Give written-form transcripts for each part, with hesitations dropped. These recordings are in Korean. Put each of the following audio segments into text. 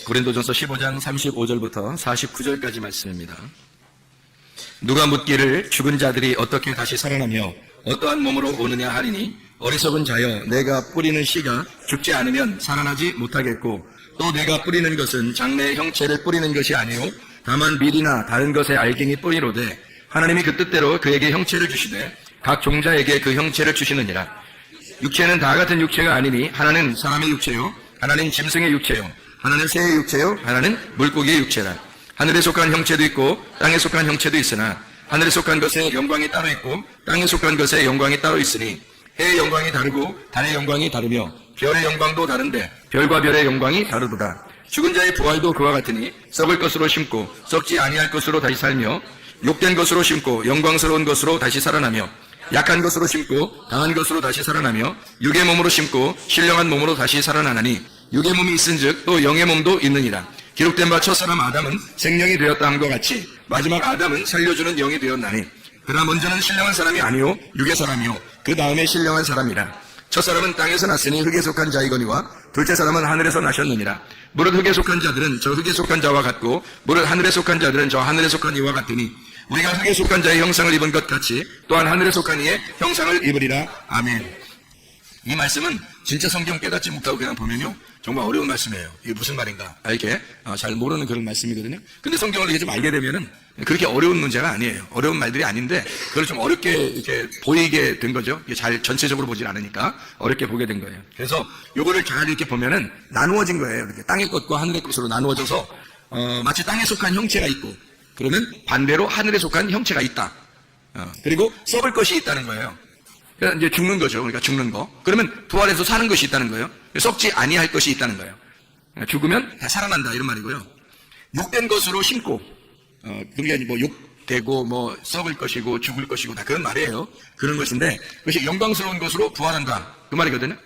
고린도전서 15장 35절부터 49절까지 말씀입니다. 누가 묻기를 죽은 자들이 어떻게 다시 살아나며 어떠한 몸으로 오느냐 하리니 어리석은 자여 내가 뿌리는 씨가 죽지 않으면 살아나지 못하겠고 또 내가 뿌리는 것은 장래의 형체를 뿌리는 것이 아니요 다만 밀이나 다른 것의 알갱이 뿌리로되 하나님이 그 뜻대로 그에게 형체를 주시되 각 종자에게 그 형체를 주시느니라. 육체는 다 같은 육체가 아니니 하나는 사람의 육체요 하나는 짐승의 육체요 하나는 새의 육체요 하나는 물고기의 육체라. 하늘에 속한 형체도 있고 땅에 속한 형체도 있으나 하늘에 속한 것의 영광이 따로 있고 땅에 속한 것의 영광이 따로 있으니 해의 영광이 다르고 달의 영광이 다르며 별의 영광도 다른데 별과 별의 영광이 다르도다. 죽은 자의 부활도 그와 같으니 썩을 것으로 심고 썩지 아니할 것으로 다시 살며 욕된 것으로 심고 영광스러운 것으로 다시 살아나며 약한 것으로 심고 강한 것으로 다시 살아나며 육의 몸으로 심고 신령한 몸으로 다시 살아나나니 육의 몸이 있은즉 또 영의 몸도 있느니라. 기록된 바 첫사람 아담은 생명이 되었다 함과 같이 마지막 아담은 살려주는 영이 되었나니 그러나 먼저는 신령한 사람이 아니요 육의 사람이요 그 다음에 신령한 사람이라. 첫사람은 땅에서 났으니 흙에 속한 자이거니와 둘째 사람은 하늘에서 나셨느니라. 무릇 흙에 속한 자들은 저 흙에 속한 자와 같고 무릇 하늘에 속한 자들은 저 하늘에 속한 이와 같으니 우리가 흙에 속한 자의 형상을 입은 것 같이 또한 하늘에 속한 이의 형상을 입으리라. 아멘. 이 말씀은 진짜 성경 깨닫지 못하고 그냥 보면요 정말 어려운 말씀이에요. 이게 무슨 말인가 이렇게 잘 모르는 그런 말씀이거든요. 근데 성경을 이렇게 좀 알게 되면은 그렇게 어려운 문제가 아니에요. 어려운 말들이 아닌데 그걸 좀 어렵게 이렇게 보이게 된 거죠. 이게 잘 전체적으로 보질 않으니까 어렵게 보게 된 거예요. 그래서 요거를 잘 이렇게 보면은 나누어진 거예요. 이렇게 땅의 것과 하늘의 것으로 나누어져서 마치 땅에 속한 형체가 있고 그러면 반대로 하늘에 속한 형체가 있다. 그리고 썩을 것이 있다는 거예요. 그러니까 이제 죽는 거죠. 그러니까 죽는 거. 그러면 부활해서 사는 것이 있다는 거예요. 썩지 아니할 것이 있다는 거예요. 죽으면 다 살아난다 이런 말이고요. 욕된 것으로 심고 그게 뭐 욕되고 뭐 썩을 것이고 죽을 것이고 다 그런 말이에요. 그런 것인데 그것이 영광스러운 것으로 부활한다 그 말이거든요.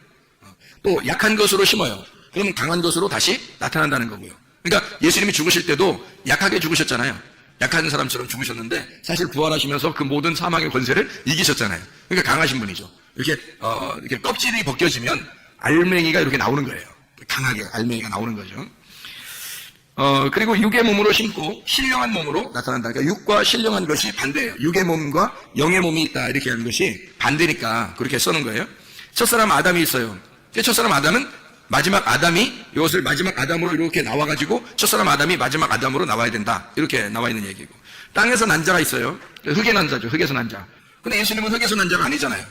또 약한 것으로 심어요. 그러면 강한 것으로 다시 나타난다는 거고요. 그러니까 예수님이 죽으실 때도 약하게 죽으셨잖아요. 약한 사람처럼 죽으셨는데 사실 부활하시면서 그 모든 사망의 권세를 이기셨잖아요. 그러니까 강하신 분이죠. 이렇게 껍질이 벗겨지면 알맹이가 이렇게 나오는 거예요. 강하게 알맹이가 나오는 거죠. 그리고 육의 몸으로 심고 신령한 몸으로 나타난다. 그러니까 육과 신령한 것이 반대예요. 육의 몸과 영의 몸이 있다 이렇게 하는 것이 반대니까 그렇게 써는 거예요. 첫사람 아담이 있어요. 첫사람 아담은 마지막 아담이 이것을 마지막 아담으로 이렇게 나와가지고 첫사람 아담이 마지막 아담으로 나와야 된다 이렇게 나와 있는 얘기고 땅에서 난 자가 있어요. 흙에 난 자죠. 흙에서 난 자. 근데 예수님은 흙에서 난 자가 아니잖아요.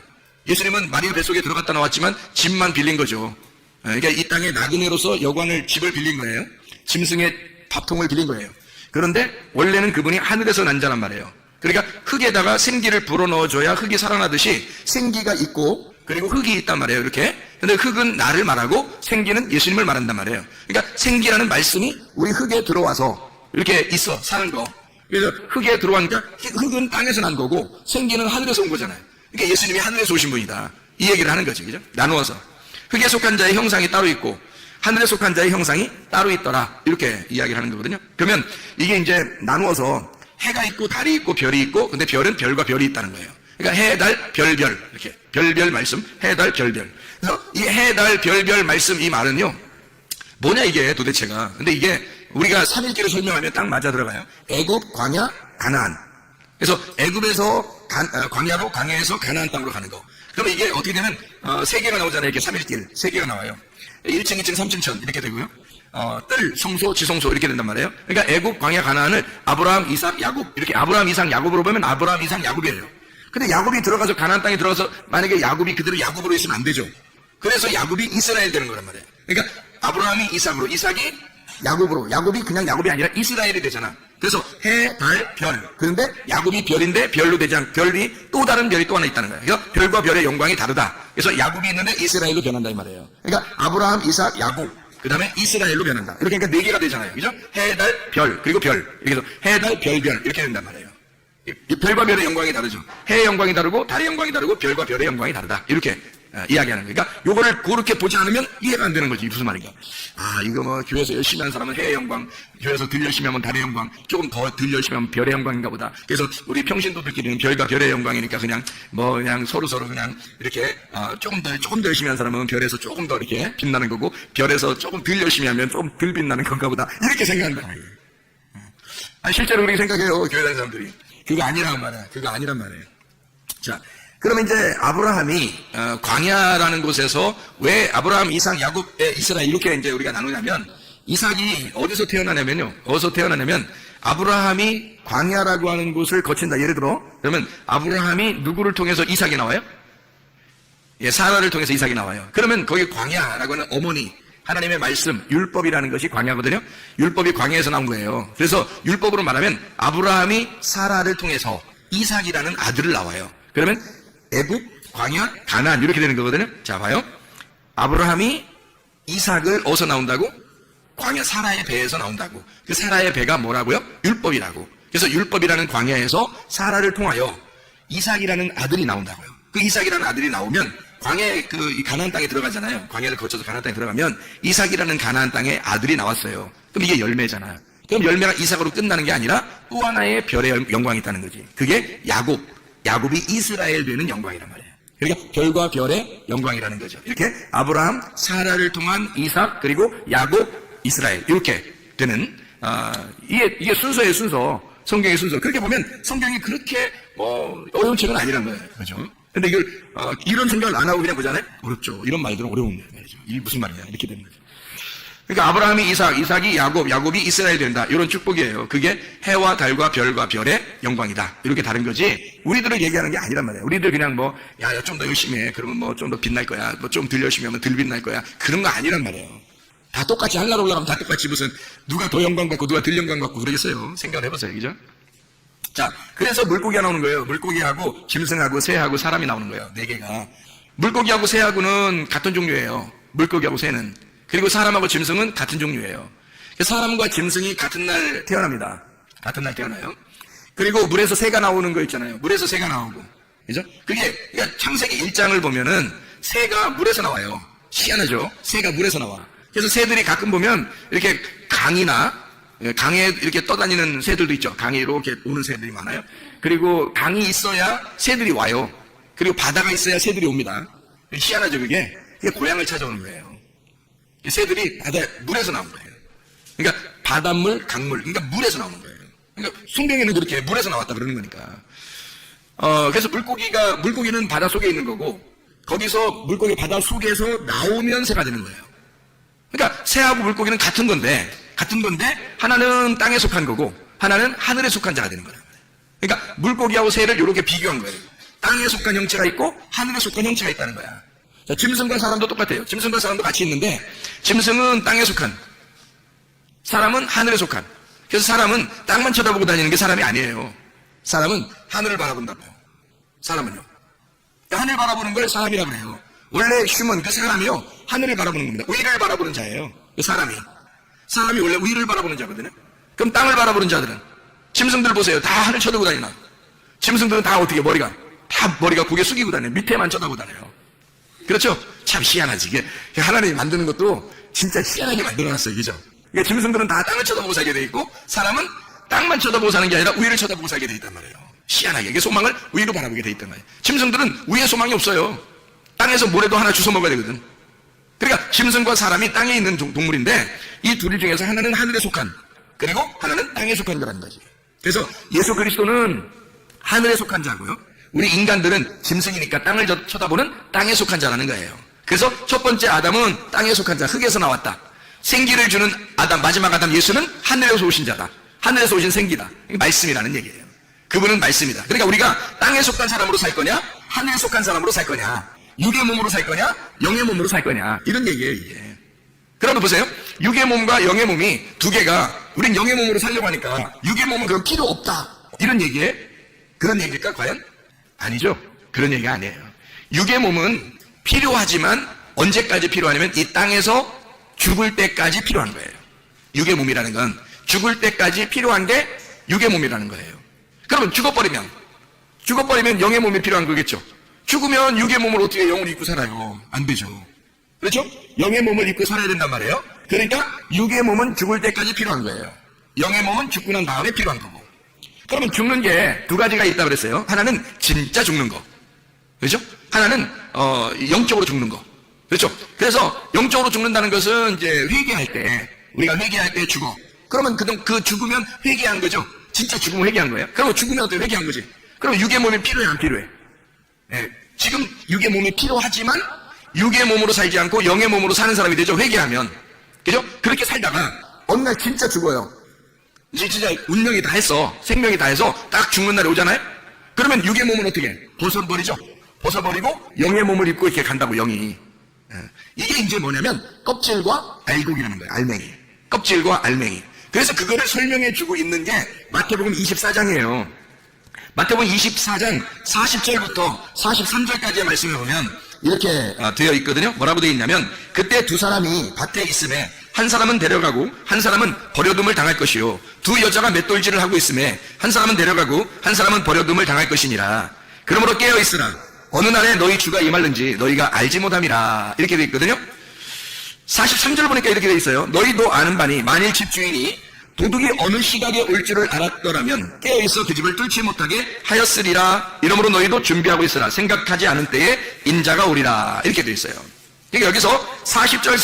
예수님은 마리아 뱃속에 들어갔다 나왔지만 집만 빌린 거죠. 그러니까 이 땅의 나그네로서 여관을 집을 빌린 거예요. 짐승의 밥통을 빌린 거예요. 그런데 원래는 그분이 하늘에서 난 자란 말이에요. 그러니까 흙에다가 생기를 불어넣어줘야 흙이 살아나듯이 생기가 있고 그리고 흙이 있단 말이에요. 이렇게. 근데 흙은 나를 말하고 생기는 예수님을 말한단 말이에요. 그러니까 생기라는 말씀이 우리 흙에 들어와서 이렇게 있어 사는 거. 그래서 흙에 들어가니까 흙은 땅에서 난 거고 생기는 하늘에서 온 거잖아요. 그러니까 예수님이 하늘에서 오신 분이다. 이 얘기를 하는 거지. 그죠? 나누어서. 흙에 속한 자의 형상이 따로 있고 하늘에 속한 자의 형상이 따로 있더라. 이렇게 이야기를 하는 거거든요. 그러면 이게 이제 나누어서 해가 있고 달이 있고 별이 있고 근데 별은 별과 별이 있다는 거예요. 그러니까 해, 달, 별, 별 이렇게 별별 말씀 해, 달, 별, 별. 그래서 이 해, 달, 별, 별 말씀 이 말은요 뭐냐 이게 도대체가. 근데 이게 우리가 3일기를 설명하면 딱 맞아 들어가요. 애굽, 광야, 가나안. 그래서 애굽에서 광야로 광야에서 가나안 땅으로 가는 거. 그러면 이게 어떻게 되면 세 개가 나오잖아요. 이렇게 3일길 세 개가 나와요. 1층, 2층, 3층, 천 이렇게 되고요. 뜰, 성소, 지성소 이렇게 된단 말이에요. 그러니까 애굽, 광야, 가나안을 아브라함, 이삭, 야곱 이렇게 아브라함, 이삭, 야곱으로 보면 아브라함, 이삭, 야곱이에요. 근데 야곱이 들어가서 가나안 땅에 들어가서 만약에 야곱이 그대로 야곱으로 있으면 안 되죠. 그래서 야곱이 이스라엘 되는 거란 말이에요. 그러니까 아브라함이 이삭으로, 이삭이 야곱으로, 야곱이 그냥 야곱이 아니라 이스라엘이 되잖아. 그래서 해, 달, 별. 그런데 야곱이 별인데 별로 되지 않고 별이 또 다른 별이 또 하나 있다는 거예요. 그래서 별과 별의 영광이 다르다. 그래서 야곱이 있는데 이스라엘로 변한다 이 말이에요. 그러니까 아브라함, 이삭, 야곱. 그 다음에 이스라엘로 변한다. 이렇게 그러니까 네 개가 되잖아요. 그죠? 해, 달, 별. 그리고 별. 이렇게 해서 해, 달, 별, 별. 이렇게 된단 말이에요. 이 별과 별의 영광이 다르죠. 해의 영광이 다르고 달의 영광이 다르고 별과 별의 영광이 다르다. 이렇게 이야기하는 거예요. 그러니까 요거를 그렇게 보지 않으면 이해가 안 되는 거지. 무슨 말인가? 아, 이거 뭐 교회에서 열심히 하는 사람은 해의 영광, 교회에서 덜 열심히 하면 달의 영광, 조금 더 덜 열심히 하면 별의 영광인가 보다. 그래서 우리 평신도들끼리는 별과 별의 영광이니까 그냥 뭐 그냥 서로 그냥 이렇게 조금 더 열심히 하는 사람은 별에서 조금 더 이렇게 빛나는 거고, 별에서 조금 덜 열심히 하면 조금 덜 빛나는 건가 보다. 이렇게 생각한다. 실제로 그렇게 생각해요, 교회 다니는 사람들이. 그거 아니란 말이야. 그거 아니란 말이에요. 자, 그러면 이제 아브라함이 광야라는 곳에서 왜 아브라함, 이삭, 야곱, 이스라엘 이렇게 이제 우리가 나누냐면, 이삭이 어디서 태어나냐면요. 어디서 태어나냐면 아브라함이 광야라고 하는 곳을 거친다. 예를 들어 그러면 아브라함이 누구를 통해서 이삭이 나와요? 예, 사라를 통해서 이삭이 나와요. 그러면 거기 광야라고 하는 어머니, 하나님의 말씀, 율법이라는 것이 광야거든요. 율법이 광야에서 나온 거예요. 그래서 율법으로 말하면 아브라함이 사라를 통해서 이삭이라는 아들을 낳아요. 그러면 애굽, 광야, 가나안 이렇게 되는 거거든요. 자, 봐요. 아브라함이 이삭을 어디서 나온다고? 광야 사라의 배에서 나온다고. 그 사라의 배가 뭐라고요? 율법이라고. 그래서 율법이라는 광야에서 사라를 통하여 이삭이라는 아들이 나온다고요. 그 이삭이라는 아들이 나오면 광야의 이 가나안 땅에 들어가잖아요. 광야를 거쳐서 가나안 땅에 들어가면 이삭이라는 가나안 땅에 아들이 나왔어요. 그럼 이게 열매잖아요. 그럼 열매가 이삭으로 끝나는 게 아니라 또 하나의 별의 영광이 있다는 거지. 그게 야곱. 야곱이 이스라엘 되는 영광이란 말이에요. 그러니까 별과 별의 영광이라는 거죠. 이렇게 아브라함, 사라를 통한 이삭, 그리고 야곱, 이스라엘 이렇게 되는 이게 순서예요. 순서. 성경의 순서. 그렇게 보면 성경이 그렇게 어려운 책은 아니란 거예요. 그렇죠? 근데 이걸 이런 생각을 안 하고 그냥 보잖아요. 어렵죠. 이런 말들은 어려운 말이죠. 이게 무슨 말이냐 이렇게 되는 거죠. 그러니까 아브라함이 이삭, 이삭이 야곱, 야곱이 이스라엘 된다. 이런 축복이에요. 그게 해와 달과 별과 별의 영광이다. 이렇게 다른 거지. 우리들을 얘기하는 게 아니란 말이에요. 우리들 그냥 야, 좀 더 열심히 해. 그러면 좀 더 빛날 거야. 좀 덜 열심히 하면 덜 빛날 거야. 그런 거 아니란 말이에요. 다 똑같이 하늘나라 올라가면 다 똑같이 무슨 누가 더 영광 받고 누가 덜 영광 받고 그러겠어요. 생각을 해보세요. 그죠? 자, 그래서 물고기가 나오는 거예요. 물고기하고 짐승하고 새하고 사람이 나오는 거예요. 네 개가. 물고기하고 새하고는 같은 종류예요. 물고기하고 새는. 그리고 사람하고 짐승은 같은 종류예요. 사람과 짐승이 같은 날 태어납니다. 같은 날 태어나요. 그리고 물에서 새가 나오는 거 있잖아요. 물에서 새가 나오고. 그죠? 그러니까 창세기 1장을 보면은 새가 물에서 나와요. 희한하죠? 새가 물에서 나와. 그래서 새들이 가끔 보면 이렇게 강에 이렇게 떠다니는 새들도 있죠. 강에 이렇게 오는 새들이 많아요. 그리고 강이 있어야 새들이 와요. 그리고 바다가 있어야 새들이 옵니다. 희한하죠, 그게? 그게 고향을 찾아오는 거예요. 새들이 물에서 나온 거예요. 그러니까 바닷물, 강물, 그러니까 물에서 나오는 거예요. 그러니까 성경에는 그렇게 물에서 나왔다 그러는 거니까. 그래서 물고기는 바다 속에 있는 거고, 거기서 물고기 바다 속에서 나오면 새가 되는 거예요. 그러니까 새하고 물고기는 같은 건데 하나는 땅에 속한 거고 하나는 하늘에 속한 자가 되는 거예요. 그러니까 물고기하고 새를 이렇게 비교한 거예요. 땅에 속한 형체가 있고 하늘에 속한 형체가 있다는 거야. 자, 짐승과 사람도 똑같아요. 짐승과 사람도 같이 있는데 짐승은 땅에 속한, 사람은 하늘에 속한. 그래서 사람은 땅만 쳐다보고 다니는 게 사람이 아니에요. 사람은 하늘을 바라본다고요. 사람은요. 하늘 바라보는 걸 사람이라고 해요. 원래 휴먼, 그 사람이요, 하늘을 바라보는 겁니다. 위를 바라보는 자예요. 그 사람이 원래 위를 바라보는 자거든요. 그럼 땅을 바라보는 자들은, 짐승들 보세요. 다 하늘 쳐다보고 다니나? 짐승들은 다 어떻게 머리가 고개 숙이고 다녀요. 밑에만 쳐다보고 다녀요. 그렇죠? 참 희한하지. 이게 하나님이 만드는 것도 진짜 희한하게 만들어놨어요. 그죠? 그러니까 짐승들은 다 땅을 쳐다보고 살게 돼 있고, 사람은 땅만 쳐다보고 사는 게 아니라 위를 쳐다보고 살게 돼 있단 말이에요. 희한하게. 이게 소망을 위로 바라보게 돼 있단 말이에요. 짐승들은 위에 소망이 없어요. 땅에서 뭐라도 하나 주워 먹어야 되거든. 그러니까 짐승과 사람이 땅에 있는 동물인데 이 둘 중에서 하나는 하늘에 속한, 그리고 하나는 땅에 속한 자라는 거지. 그래서 예수 그리스도는 하늘에 속한 자고요. 우리 인간들은 짐승이니까 땅을 쳐다보는 땅에 속한 자라는 거예요. 그래서 첫 번째 아담은 땅에 속한 자, 흙에서 나왔다. 생기를 주는 아담, 마지막 아담 예수는 하늘에서 오신 자다. 하늘에서 오신 생기다. 말씀이라는 얘기예요. 그분은 말씀이다. 그러니까 우리가 땅에 속한 사람으로 살 거냐, 하늘에 속한 사람으로 살 거냐, 육의 몸으로 살 거냐, 영의 몸으로 살 거냐, 이런 얘기예요, 이게. 그러면 보세요. 육의 몸과 영의 몸이 두 개가, 우린 영의 몸으로 살려고 하니까 육의 몸은 그럼 필요 없다, 이런 얘기에 그런 얘기일까 과연? 아니죠. 그런 얘기가 아니에요. 육의 몸은 필요하지만 언제까지 필요하냐면 이 땅에서 죽을 때까지 필요한 거예요. 육의 몸이라는 건 죽을 때까지 필요한 게 육의 몸이라는 거예요. 그러면 죽어버리면 영의 몸이 필요한 거겠죠. 죽으면 육의 몸을 어떻게 영을 입고 살아요? 안 되죠. 그렇죠? 영의 몸을 입고 살아야 된단 말이에요. 그러니까 육의 몸은 죽을 때까지 필요한 거예요. 영의 몸은 죽고 난 다음에 필요한 거고. 그러면 죽는 게 두 가지가 있다고 그랬어요. 하나는 진짜 죽는 거. 그렇죠? 하나는 영적으로 죽는 거. 그렇죠? 그래서 영적으로 죽는다는 것은 이제 회개할 때, 우리가 회개할 때 죽어. 그러면 그 죽으면 회개한 거죠. 진짜 죽으면 회개한 거예요. 그러면 죽으면 어떻게 회개한 거지? 그럼 육의 몸이 필요해 안 필요해? 네. 지금 육의 몸이 필요하지만 육의 몸으로 살지 않고 영의 몸으로 사는 사람이 되죠. 회개하면. 그죠? 그렇게 살다가 어느 날 진짜 죽어요. 이제 진짜 운명이 다 했어. 생명이 다 해서 딱 죽는 날이 오잖아요? 그러면 육의 몸은 어떻게 해? 벗어버리죠? 벗어버리고 영의 몸을 입고 이렇게 간다고, 영이. 이게 이제 뭐냐면 껍질과 알곡이라는 거예요. 알맹이. 껍질과 알맹이. 그래서 그거를 설명해 주고 있는 게 마태복음 24장이에요. 마태복음 24장 40절부터 43절까지의 말씀을 보면 이렇게 되어 있거든요. 뭐라고 되어 있냐면, 그때 두 사람이 밭에 있음에 한 사람은 데려가고 한 사람은 버려둠을 당할 것이요, 두 여자가 맷돌질을 하고 있음에 한 사람은 데려가고 한 사람은 버려둠을 당할 것이니라. 그러므로 깨어 있으라. 어느 날에 너희 주가 임할는지 너희가 알지 못함이라. 이렇게 되어 있거든요. 43절 보니까 이렇게 되어 있어요. 너희도 아는 바니 만일 집주인이 도둑이 어느 시각에 올 줄을 알았더라면 깨어있어 그 집을 뚫지 못하게 하였으리라. 이러므로 너희도 준비하고 있으라. 생각하지 않은 때에 인자가 오리라. 이렇게 되어 있어요. 그러니까 여기서 40절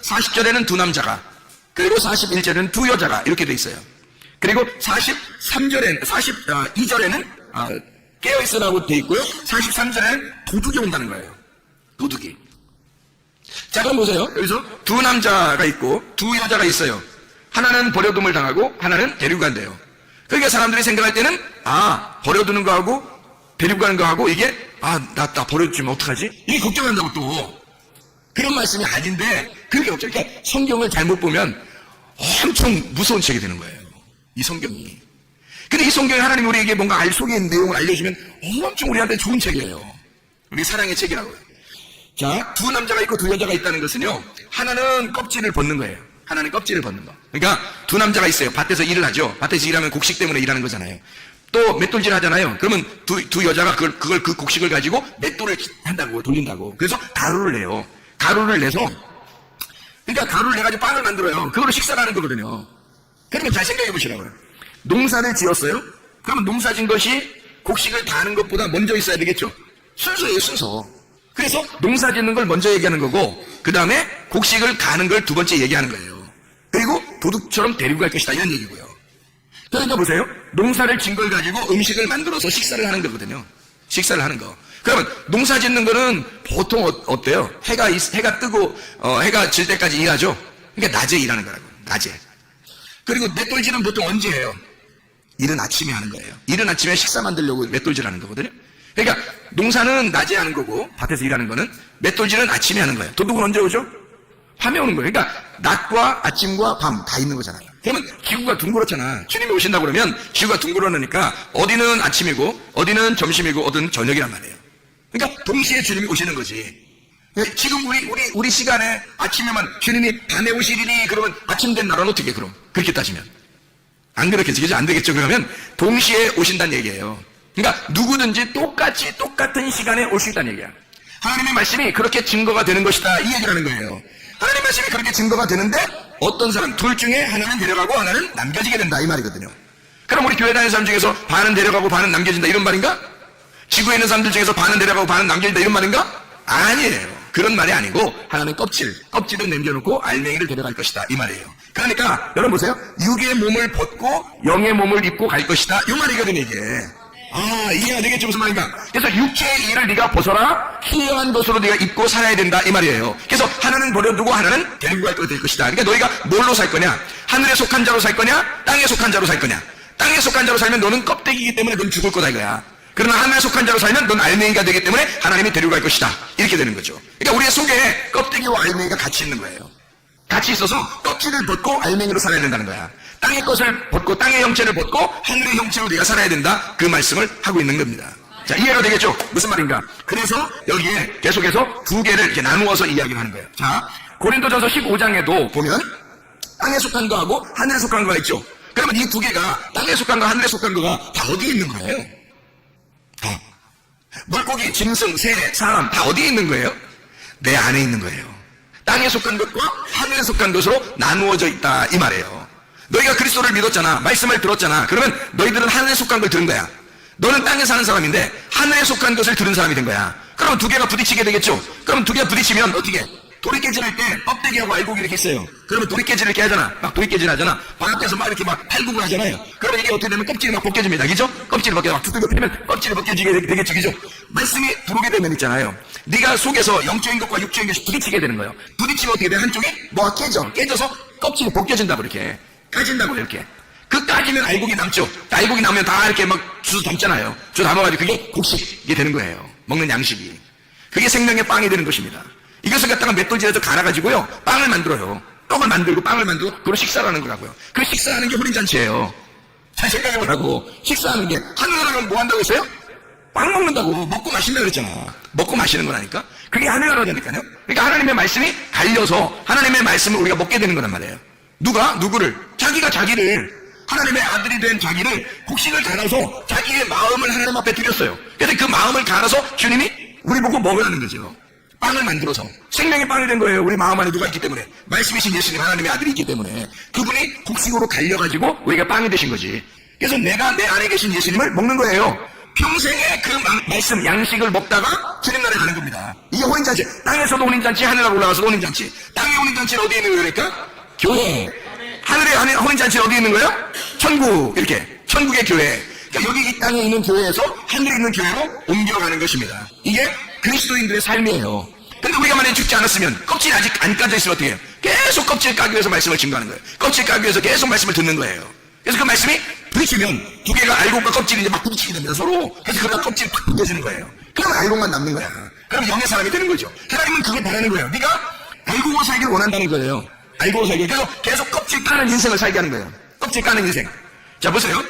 40절에는 두 남자가, 그리고 41절에는 두 여자가 이렇게 되어 있어요. 그리고 42절에는 깨어있으라고 되어 있고요. 43절에는 도둑이 온다는 거예요. 도둑이. 자, 그럼 보세요. 여기서 두 남자가 있고 두 여자가 있어요. 하나는 버려둠을 당하고 하나는 데리고 간대요. 그러니까 사람들이 생각할 때는 버려두는 거하고 데리고 가는 거하고 이게 나 버려주면 어떡하지? 이게 걱정한다고 또. 그런 말씀이 아닌데 그렇게 걱정. 그러니까 성경을 잘못 보면 엄청 무서운 책이 되는 거예요. 이 성경이. 근데 이 성경이 하나님이 우리에게 뭔가 속에 있는 내용을 알려주면 엄청 우리한테 좋은 책이에요. 우리 사랑의 책이라고요. 자, 두 남자가 있고 두 여자가 있다는 것은요, 하나는 껍질을 벗는 거예요. 하나는 껍질을 벗는 거. 그러니까 두 남자가 있어요. 밭에서 일을 하죠. 밭에서 일하면 곡식 때문에 일하는 거잖아요. 또 맷돌질 하잖아요. 그러면 두 여자가 그걸 그 곡식을 가지고 맷돌을 한다고, 돌린다고. 그래서 가루를 내요. 가루를 내서, 그러니까 가루를 내가지고 빵을 만들어요. 그걸로 식사를 하는 거거든요. 그러면 잘 생각해 보시라고요. 농사를 지었어요? 그러면 농사 진 것이 곡식을 다는 것보다 먼저 있어야 되겠죠? 순서예요, 순서. 그래서 농사 짓는 걸 먼저 얘기하는 거고, 그 다음에 곡식을 가는 걸 두 번째 얘기하는 거예요. 그리고 도둑처럼 데리고 갈 것이다, 이런 얘기고요. 그러니까 보세요. 농사를 진 걸 가지고 음식을 만들어서 식사를 하는 거거든요. 식사를 하는 거. 그러면 농사 짓는 거는 보통 어때요? 해가 뜨고 해가 질 때까지 일하죠. 그러니까 낮에 일하는 거라고. 낮에. 그리고 맷돌질은 보통 언제 해요? 이른 아침에 하는 거예요. 이른 아침에 식사 만들려고 맷돌질 하는 거거든요. 그러니까 농사는 낮에 하는 거고 밭에서 일하는 거는, 맷돌질은 아침에 하는 거예요. 도둑은 언제 오죠? 밤에 오는 거예요. 그러니까 낮과 아침과 밤 다 있는 거잖아요. 그러면 기구가 둥그렇잖아. 주님이 오신다고 그러면 기구가 둥그러니까 어디는 아침이고 어디는 점심이고 어디는 저녁이란 말이에요. 그러니까 동시에 주님이 오시는 거지. 지금 우리 시간에 아침에만 주님이 밤에 오시리니 그러면 아침 된 나라는 어떻게 그럼? 그렇게 따지면 안 그렇겠지, 그죠? 안 되겠죠. 그러면 동시에 오신다는 얘기예요. 그러니까 누구든지 똑같은 시간에 올 수 있다는 얘기야. 하나님의 말씀이 그렇게 증거가 되는 것이다, 이 얘기를 하는 거예요. 하나님의 말씀이 그렇게 증거가 되는데 어떤 사람, 둘 중에 하나는 데려가고 하나는 남겨지게 된다, 이 말이거든요. 그럼 우리 교회 다니는 사람 중에서 반은 데려가고 반은 남겨진다, 이런 말인가? 지구에 있는 사람들 중에서 반은 데려가고 반은 남겨진다, 이런 말인가? 아니에요. 그런 말이 아니고 하나는 껍질을 남겨놓고 알맹이를 데려갈 것이다, 이 말이에요. 그러니까 여러분 보세요. 육의 몸을 벗고 영의 몸을 입고 갈 것이다, 이 말이거든요, 이게. 이해가 되겠죠? 무슨 말인가? 그래서 육체의 일을 네가 벗어라. 희귀한 것으로 네가 입고 살아야 된다, 이 말이에요. 그래서 하나는 버려두고 하나는 데리고 갈 것이다. 그러니까 너희가 뭘로 살 거냐? 하늘에 속한 자로 살 거냐? 땅에 속한 자로 살 거냐? 땅에 속한 자로 살면 너는 껍데기이기 때문에 넌 죽을 거다, 이거야. 그러나 하늘에 속한 자로 살면 넌 알맹이가 되기 때문에 하나님이 데리고 갈 것이다, 이렇게 되는 거죠. 그러니까 우리의 속에 껍데기와 알맹이가 같이 있는 거예요. 같이 있어서 껍질을 벗고 알맹이로 살아야 된다는 거야. 땅의 것을 벗고 땅의 형체를 벗고 하늘의 형체로 네가 살아야 된다, 그 말씀을 하고 있는 겁니다. 자, 이해가 되겠죠? 무슨 말인가? 그래서 여기에 계속해서 두 개를 이렇게 나누어서 이야기를 하는 거예요. 자, 고린도전서 15장에도 보면 땅에 속한 거하고 하늘에 속한 거가 있죠. 그러면 이 두 개가, 땅에 속한 거 하늘에 속한 거가 다 어디에 있는 거예요? 물고기, 짐승, 새, 사람 다 어디에 있는 거예요? 내 안에 있는 거예요. 땅에 속한 것과 하늘에 속한 것으로 나누어져 있다 이 말이에요. 너희가 그리스도를 믿었잖아. 말씀을 들었잖아. 그러면 너희들은 하늘에 속한 걸 들은 거야. 너는 땅에 사는 사람인데 하늘에 속한 것을 들은 사람이 된 거야. 그럼 두 개가 부딪히게 되겠죠. 그럼 두 개가 부딪히면 어떻게? 돌이 깨질할 때 껍데기하고 알곡이 이렇게 있어요. 그러면 돌이 깨질 이렇게 하잖아. 막 돌이 깨질 하잖아. 바깥에서 막 이렇게 막 팔굽을 하잖아요. 그러면 이게 어떻게 되면 껍질이 막 벗겨집니다. 그죠? 껍질이 벗겨 막 두들겨 패면 껍질이 벗겨지게 되겠죠. 그죠? 말씀이 들어오게 되면 있잖아요. 네가 속에서 영적인 것과 육적인 것이 부딪히게 되는 거예요. 부딪히면 어떻게 돼? 한쪽이 뭐가 깨져. 깨져서 껍질이 벗겨진다고 이렇게. 까진다고 이렇게. 그 까지면 알곡이 남죠. 알곡이 남으면 다 이렇게 막 주워 담잖아요. 주워 담아가지고 그게 곡식이 되는 거예요. 먹는 양식이. 그게 생명의 빵이 되는 것입니다. 이것을 갖다가 맷돌질해서 갈아가지고요. 빵을 만들어요. 떡을 만들고 빵을 만들고 그걸 식사하는 거라고요. 그 식사하는 게 혼인잔치예요. 잘 생각해보라고. 식사하는 게 하늘에 가면 뭐 한다고 했어요? 빵 먹는다고. 먹고 마신다고 그랬잖아. 먹고 마시는 거라니까. 그게 하늘 나라니까요. 그러니까 하나님의 말씀이 갈려서 하나님의 말씀을 우리가 먹게 되는 거란 말이에요. 누가? 누구를? 자기가 자기를 하나님의 아들이 된 자기를 곡식을 갈아서 자기의 마음을 하나님 앞에 드렸어요. 그래서 그 마음을 갈아서 주님이 우리 보고 먹으라는 거죠. 빵을 만들어서 생명의 빵이 된 거예요. 우리 마음 안에 누가 있기 때문에 말씀이신 예수님 하나님의 아들이 있기 때문에 그분이 곡식으로 갈려가지고 우리가 빵이 되신 거지. 그래서 내가 내 안에 계신 예수님을 먹는 거예요. 평생에 그 말씀 양식을 먹다가 주님 나라에 가는 겁니다. 이게 혼인잔치. 땅에서도 혼인잔치, 하늘로 올라가서도 혼인잔치. 땅의 혼인잔치는 어디에 있는 거니까? 교회. 하늘의 혼인잔치는 어디에 있는 거예요? 천국. 이렇게 천국의 교회. 그러니까 여기 이 땅에 있는 교회에서 하늘에 있는 교회로 옮겨가는 것입니다. 이게 그리스도인들의 삶이에요. 근데 우리가 만약에 죽지 않았으면 껍질이 아직 안 까져 있으면 어떻게 해요? 계속 껍질 까기 위해서 말씀을 증거하는 거예요. 껍질 까기 위해서 계속 말씀을 듣는 거예요. 그래서 그 말씀이 부딪히면 두 개가 알곡과 껍질이 이제 막 부딪히게 됩니다. 서로. 그래서 그러다 껍질이 팍 벗겨지는 거예요. 그럼 알곡만 남는 거야. 그럼 영의 사람이 되는 거죠. 하나님은 그걸 바라는 거예요. 네가 알고고 살기를 원한다는 거예요. 알고고 살기. 그래서 계속 껍질 까는 인생을 살게 하는 거예요. 껍질 까는 인생. 자 보세요.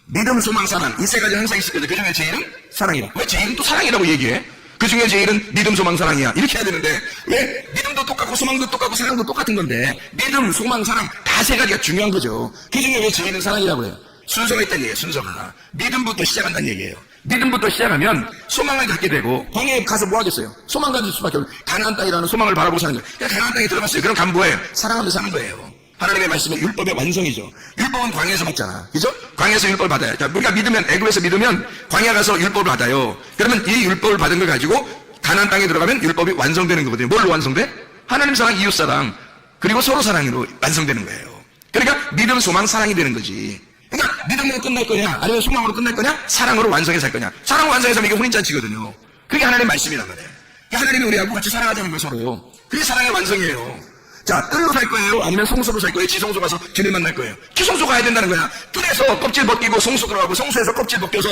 믿음, 소망, 사랑. 이 세 가지 항상 있을 거죠. 그 중에 제일은 사랑이라. 왜 제일은 또 사랑이라고 얘기해? 그 중에 제일은 믿음, 소망, 사랑이야. 이렇게 해야 되는데 왜 믿음도 똑같고 소망도 똑같고 사랑도 똑같은 건데 믿음, 소망, 사랑 다 세 가지가 중요한 거죠. 그 중에 왜 제일은 사랑이라고 그래요? 순서가 있다는 얘기예요. 순서가. 믿음부터 시작한다는 얘기예요. 믿음부터 시작하면 소망을 갖게 되고 광야에 가서 뭐 하겠어요? 소망 가질 수밖에 없어요. 가나안 땅이라는 소망을 바라보고 사는 거예요. 그러니까 가나안 땅에 들어갔어요. 그럼 간 뭐예요? 사랑하면서 사는 거예요. 하나님의 말씀은 율법의 완성이죠. 율법은 광야에서 받잖아. 그죠? 광야에서 율법을 받아요. 자, 우리가 믿으면, 애굽에서 믿으면 광야 가서 율법을 받아요. 그러면 이 율법을 받은 걸 가지고 가나안 땅에 들어가면 율법이 완성되는 거거든요. 뭘로 완성돼? 하나님 사랑, 이웃 사랑, 그리고 서로 사랑으로 완성되는 거예요. 그러니까 믿음, 소망, 사랑이 되는 거지. 그러니까 믿음으로 끝날 거냐, 아니면 소망으로 끝날 거냐, 사랑으로 완성해 살 거냐. 사랑 완성해서 이게 혼인잔치거든요. 그게 하나님의 말씀이란 말이에요. 하나님이 우리하고 같이 사랑하자는 거예요, 서로. 그게 사랑의 완성이에요. 자, 뜰로 살 거예요? 아니면 성소로 살 거예요? 지성소 가서 주님 만날 거예요? 지성소 가야 된다는 거야. 뜰에서 껍질 벗기고 성소 들어가고 성소에서 껍질 벗겨서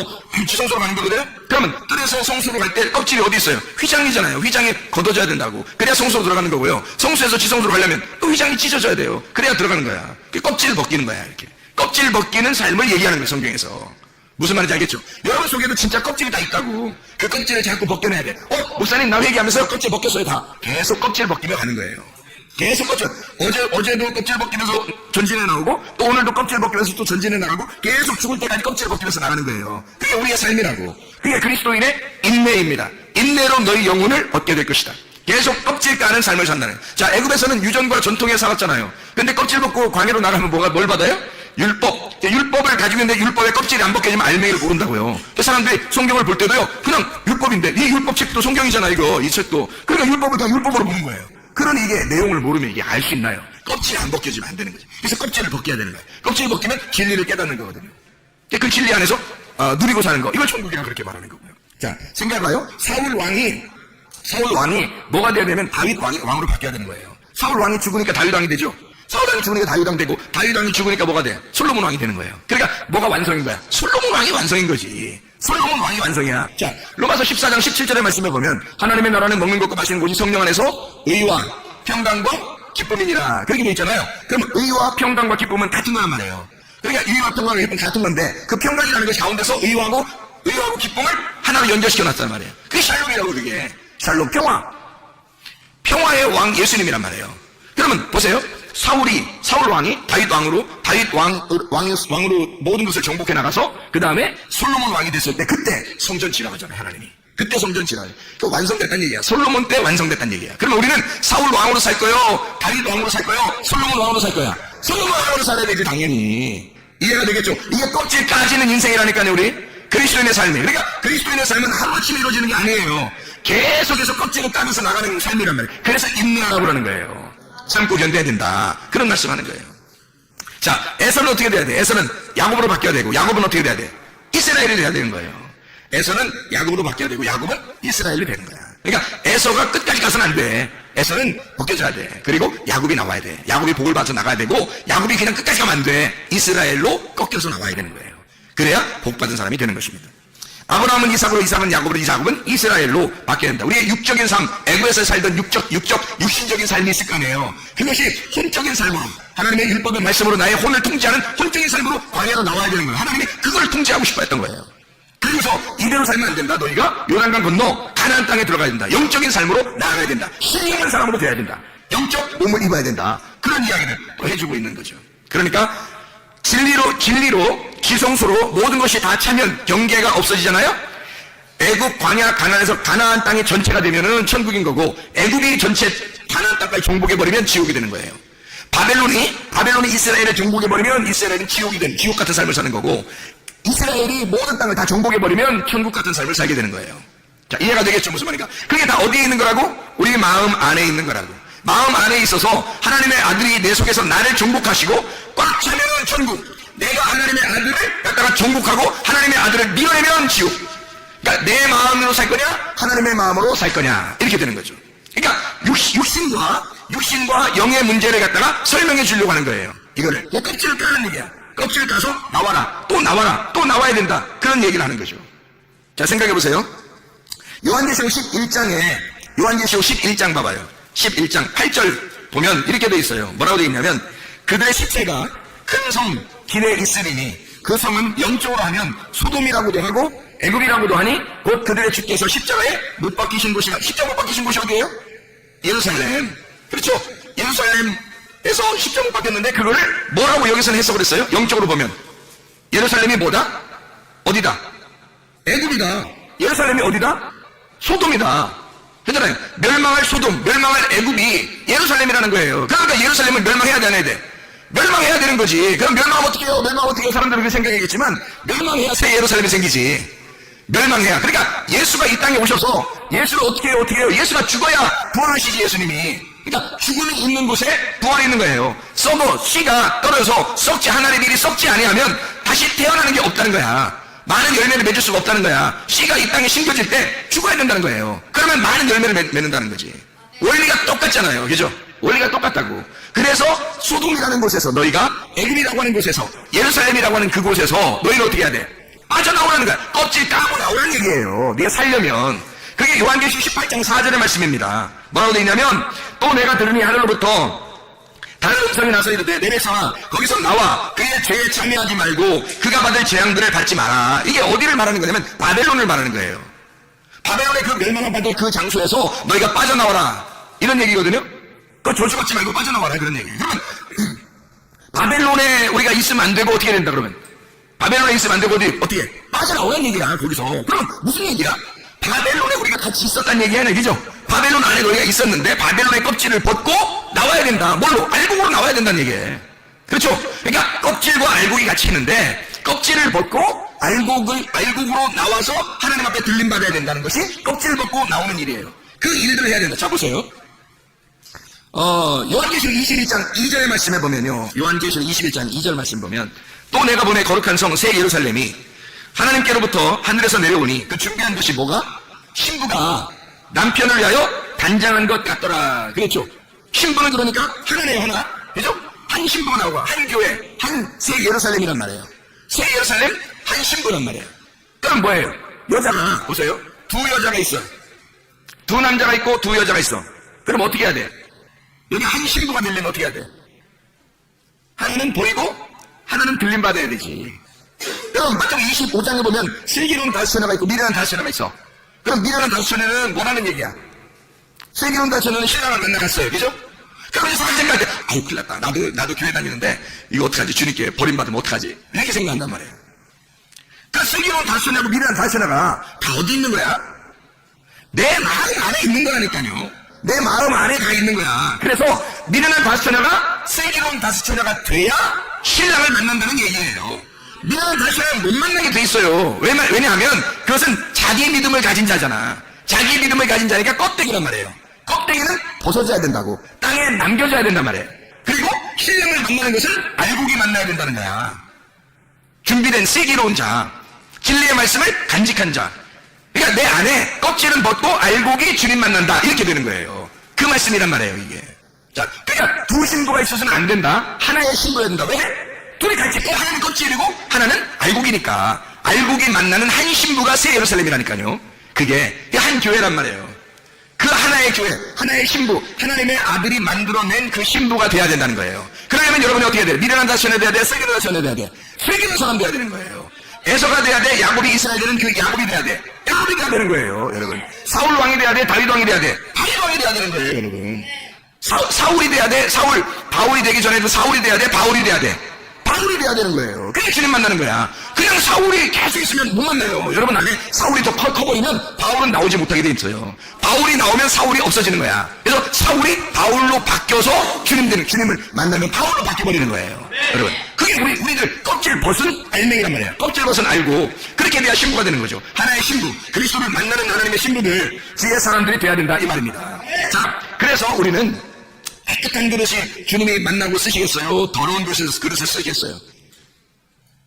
지성소로 가는 거거든요? 그러면 뜰에서 성소로 갈 때 껍질이 어디 있어요? 휘장이잖아요. 휘장이 걷어져야 된다고. 그래야 성소로 들어가는 거고요. 성소에서 지성소로 가려면 또 휘장이 찢어져야 돼요. 그래야 들어가는 거야. 껍질을 벗기는 거야, 이렇게. 껍질 벗기는 삶을 얘기하는 거예요, 성경에서. 무슨 말인지 알겠죠? 여러분 속에도 진짜 껍질이 다 있다고. 그 껍질을 자꾸 벗겨내야 돼. 목사님 나 회개하면서 껍질 벗겼어요, 다. 계속 껍질 벗기며 가는 거예요. 계속 껍질. 어제도 껍질 벗기면서 전진해 나오고, 또 오늘도 껍질 벗기면서 또 전진해 나가고, 계속 죽을 때까지 껍질 벗기면서 나가는 거예요. 그게 우리의 삶이라고. 그게 그리스도인의 인내입니다. 인내로 너희 영혼을 얻게 될 것이다. 계속 껍질 까는 삶을 산다는. 자, 애굽에서는 유전과 전통에 살았잖아요. 근데 껍질 벗고 광야로 나가면 뭘 받아요? 율법. 율법을 가지고 있는데 율법에 껍질이 안 벗겨지면 알맹이를 모른다고요. 그 사람들이 성경을 볼 때도요, 그냥 율법인데, 이 율법 책도 성경이잖아, 이거, 이 책도. 그러니까 율법을 다 율법으로 보는 거예요. 그러니 이게 내용을 모르면 이게 알 수 있나요? 껍질이 안 벗겨지면 안 되는 거죠. 그래서 껍질을 벗겨야 되는 거예요. 껍질을 벗기면 진리를 깨닫는 거거든요. 그 진리 안에서 누리고 사는 거. 이걸 천국이라 그렇게 말하는 거고요. 자, 생각해봐요. 사울 왕이 뭐가 돼야 되면 다윗 왕으로 바뀌어야 되는 거예요. 사울 왕이 죽으니까 다윗 왕이 되죠. 사울 왕이 죽으니까 다윗 왕 되고, 다윗 왕이 죽으니까 뭐가 돼? 솔로몬 왕이 되는 거예요. 그러니까 뭐가 완성인 거야? 솔로몬 왕이 완성인 거지. 솔로몬 왕이 완성이야. 자, 로마서 14장 17절의 말씀에 보면 하나님의 나라는 먹는 것과 마시는 것이 성령 안에서 의와 평강과 기쁨이니라. 그렇게 돼 있잖아요. 그럼 의와 평강과 기쁨은 같은 거란 말이에요. 그러니까 의와 평강과 기쁨은 같은 건데 그 평강이라는 것이 가운데서 의하고 기쁨을 하나로 연결시켜 놨단 말이에요. 그게 샬롬이라고. 그게 샬롬, 평화의 왕 예수님이란 말이에요. 그러면 보세요. 사울 왕이 다윗 왕으로 모든 것을 정복해 나가서 그 다음에 솔로몬 왕이 됐을 때 그때 성전 지나가잖아요, 하나님이. 그때 성전 지나요. 그 완성됐다는 얘기야. 솔로몬 때 완성됐다는 얘기야. 그러면 우리는 사울 왕으로 살 거요? 다윗 왕으로 살 거요? 솔로몬 왕으로 살 거야? 솔로몬 왕으로 살아야 되지, 당연히. 이해가 되겠죠? 이게 껍질 까지는 인생이라니까요, 우리. 그리스도인의 삶이. 그러니까 그리스도인의 삶은 하루아침에 이루어지는 게 아니에요. 계속해서 껍질을 까면서 나가는 삶이란 말이에요. 그래서 인내하라고 그러는 거예요. 참고 견뎌야 된다. 그런 말씀하는 거예요. 자, 에서는 어떻게 돼야 돼? 에서는 야곱으로 바뀌어야 되고, 야곱은 어떻게 돼야 돼? 이스라엘이 돼야 되는 거예요. 에서는 야곱으로 바뀌어야 되고, 야곱은 이스라엘이 되는 거야. 그러니까 에서가 끝까지 가서는 안 돼. 에서는 벗겨져야 돼. 그리고 야곱이 나와야 돼. 야곱이 복을 받아 나가야 되고, 야곱이 그냥 끝까지 가면 안 돼. 이스라엘로 꺾여서 나와야 되는 거예요. 그래야 복 받은 사람이 되는 것입니다. 아브라함은 이삭으로, 이삭은 야곱으로, 야곱은 이스라엘로 바뀌어야 된다. 우리의 육적인 삶, 애굽에서 살던 육신적인 삶이 있을 거 아니에요. 그것이 혼적인 삶으로, 하나님의 율법의 말씀으로 나의 혼을 통제하는 혼적인 삶으로 광야로 나와야 되는 거예요. 하나님이 그걸 통제하고 싶어 했던 거예요. 그래서 이대로 살면 안 된다. 너희가 요단강 건너 가나안 땅에 들어가야 된다. 영적인 삶으로 나아가야 된다. 신령한 사람으로 돼야 된다. 영적 몸을 입어야 된다. 그런 이야기를 또 해주고 있는 거죠. 그러니까 진리로 지성소로 모든 것이 다 차면 경계가 없어지잖아요. 애굽 광야 가나안에서 가나안 땅이 전체가 되면은 천국인 거고, 애굽이 전체 가나안 땅까지 정복해버리면 지옥이 되는 거예요. 바벨론이 이스라엘을 정복해버리면 이스라엘은 지옥 같은 삶을 사는 거고, 이스라엘이 모든 땅을 다 정복해버리면 천국 같은 삶을 살게 되는 거예요. 자, 이해가 되겠죠? 무슨 말인가? 그게 다 어디에 있는 거라고? 우리 마음 안에 있는 거라고. 마음 안에 있어서 하나님의 아들이 내 속에서 나를 정복하시고 꽉 차면은 천국, 내가 하나님의 아들을 갖다가 정복하고 하나님의 아들을 밀어내면 지옥. 그러니까 내 마음으로 살 거냐, 하나님의 마음으로 살 거냐, 이렇게 되는 거죠. 그러니까 육신과 영의 문제를 갖다가 설명해 주려고 하는 거예요. 이거를 껍질을 까는 얘기야. 껍질을 까서 나와라, 또 나와야 된다. 그런 얘기를 하는 거죠. 자, 생각해 보세요. 요한계시록 11장 봐봐요. 11장 8절 보면 이렇게 돼 있어요. 뭐라고 돼 있냐면, 그들의 시체가 큰 섬 길에 있으리니 그 성은 영적으로 하면 소돔이라고도 하고 애굽이라고도 하니 곧 그들의 주께서 십자가에 못 박히신 곳이, 십자가 못 박히신 곳이 어디예요? 예루살렘. 그렇죠? 예루살렘에서 십자가 못 박혔는데 그거를 뭐라고 여기서는 해석을 했어요? 영적으로 보면 예루살렘이 뭐다? 어디다? 애굽이다. 예루살렘이 어디다? 소돔이다. 그잖아요. 멸망할 소돔, 멸망할 애굽이 예루살렘이라는 거예요. 그러니까 예루살렘을 멸망해야 되나 돼. 멸망해야 되는 거지. 그럼 멸망하면 어떻게 해요? 사람들은 그렇게 생각하겠지만, 멸망해야 새 예루살렘이 생기지. 멸망해야. 그러니까 예수가 이 땅에 오셔서 예수를 어떻게 해요? 예수가 죽어야 부활하시지, 예수님이. 그러니까 죽음이 있는 곳에 부활이 있는 거예요. 썩어 씨가 떨어져서 하나의 일이 썩지 아니하면 다시 태어나는 게 없다는 거야. 많은 열매를 맺을 수가 없다는 거야. 씨가 이 땅에 심겨질 때 죽어야 된다는 거예요. 그러면 많은 열매를 맺는다는 거지. 원리가 똑같잖아요. 그죠? 원리가 똑같다고. 그래서 소돔이라는 곳에서, 너희가 애굽이라고 하는 곳에서, 예루살렘이라고 하는 그곳에서 너희는 어떻게 해야 돼? 빠져나오라는 거야. 껍질 까고 나오라는 얘기예요. 네가 살려면. 그게 요한계시록 18장 4절의 말씀입니다. 뭐라고 되어 있냐면, 또 내가 들으니 하늘로부터 다른 음성이 나서 이르되, 내 백성아 거기서 나와 그의 죄에 참여하지 말고 그가 받을 재앙들을 받지 마라. 이게 어디를 말하는 거냐면 바벨론을 말하는 거예요. 바벨론의 그 멸망을 받을 그 장소에서 너희가 빠져나와라, 이런 얘기거든요. 그 조심하지 말고 빠져나와라, 그런 얘기예요. 그러면 바벨론에 우리가 있으면 안 되고 어떻게 된다 그러면? 바벨론에 있으면 안 되고 어떻게? 빠져나오라는 얘기야, 거기서. 그럼 무슨 얘기야? 바벨론에 우리가 같이 있었다는 얘기 아니야, 그죠? 바벨론 안에 너희가 있었는데 바벨론의 껍질을 벗고 나와야 된다. 뭘로? 알곡으로 나와야 된다는 얘기예요. 그렇죠? 그러니까 껍질과 알곡이 같이 있는데 껍질을 벗고 알곡으로 나와서 하나님 앞에 들림받아야 된다는 것이 껍질을 벗고 나오는 일이에요. 그 일들을 해야 된다. 자, 보세요. 요한계시록 21장 2절의 말씀에 보면요. 요한계시록 21장 2절 말씀 보면, 또 내가 보내 거룩한 성 새 예루살렘이 하나님께로부터 하늘에서 내려오니 그 준비한 것이 뭐가? 신부가 남편을 위하여 단장한 것 같더라. 그랬죠? 신부는 그러니까 하나네요, 하나. 그죠? 한 신부가 나오고, 한 교회, 한 새 예루살렘이란 말이에요. 새 예루살렘, 한 신부란 말이에요. 그럼 뭐예요? 여자가, 보세요. 두 여자가 있어. 두 남자가 있고 두 여자가 있어. 그럼 어떻게 해야 돼? 여기 한 신부가 되려면 어떻게 해야 돼? 하나는 보이고 하나는 들림받아야 되지. 그럼 마태복음 25장에 보면 슬기로운 다섯 처녀가 있고 미련한 다섯 처녀가 있어. 그럼 미련한 다섯 처녀는 뭐라는 얘기야? 슬기로운 다섯 처녀는 신랑을 만나갔어요. 그죠? 그러면서 생각할 때, 아유, 큰일 났다. 나도 교회 다니는데, 이거 어떡하지? 주님께 버림받으면 어떡하지? 이렇게 생각한단 말이에요. 그러니까 슬기로운 다스냐고 미련한 다스냐가 다 어디 있는 거야? 내 마음 안에 있는 거라니까요. 내 마음 안에 다 있는 거야. 그래서 미련한 다스처녀가 슬기로운 다스처녀가 돼야 신랑을 만난다는 얘기예요. 미련한 다스처녀는 못 만나게 돼 있어요. 왜냐하면 그것은 자기 믿음을 가진 자잖아. 자기 믿음을 가진 자니까 껍데기란 말이에요. 껍데기는 벗어져야 된다고. 땅에 남겨져야 된단 말이에요. 그리고 신랑을 만나는 것은 알곡이 만나야 된다는 거야. 준비된 슬기로운 자, 진리의 말씀을 간직한 자. 그러니까 내 안에 껍질은 벗고 알곡이 주님 만난다. 이렇게 되는 거예요. 그 말씀이란 말이에요, 이게. 자, 그러니까 두 신부가 있어서는 안 된다. 하나의 신부여야 된다. 왜? 둘이 같이 하나는 껍질이고 하나는 알곡이니까. 알곡이 만나는 한 신부가 새 예루살렘이라니까요. 그게 한 교회란 말이에요. 그 하나의 교회, 하나의 신부, 하나님의 아들이 만들어낸 그 신부가 돼야 된다는 거예요. 그러려면 여러분이 어떻게 해야 돼요? 미련한 다스처녀 돼야 돼? 슬기로운 다스처녀 돼야 돼? 슬기로운 사람 돼야 되는 거예요. 에서가 돼야 돼? 야곱이 이스라엘 되는 그 야곱이 돼야 돼? 야곱이 돼야 되는 거예요, 여러분. 사울 왕이 돼야 돼? 다윗 왕이 돼야 돼? 다윗 왕이 돼야 되는 거예요, 여러분. 사울이 돼야 돼? 바울이 되기 전에도 사울이 돼야 돼? 바울이 돼야 돼? 바울이 돼야 되는 거예요. 그게 주님 만나는 거야. 그냥 사울이 계속 있으면 못 만나요. 여러분 안에 사울이 더 커버리면 바울은 나오지 못하게 돼 있어요. 바울이 나오면 사울이 없어지는 거야. 그래서 사울이 바울로 바뀌어서 주님을 만나면 바울로 바뀌어버리는 거예요. 여러분. 그게 우리들 껍질 벗은 알맹이란 말이에요. 껍질 벗은 알고 그렇게 돼야 신부가 되는 거죠. 하나의 신부, 그리스도를 만나는 하나님의 신부들, 주의 사람들이 돼야 된다 이 말입니다. 자, 그래서 우리는 깨끗한 그릇이 주님이 만나고 쓰시겠어요? 더러운 그릇을 쓰겠어요?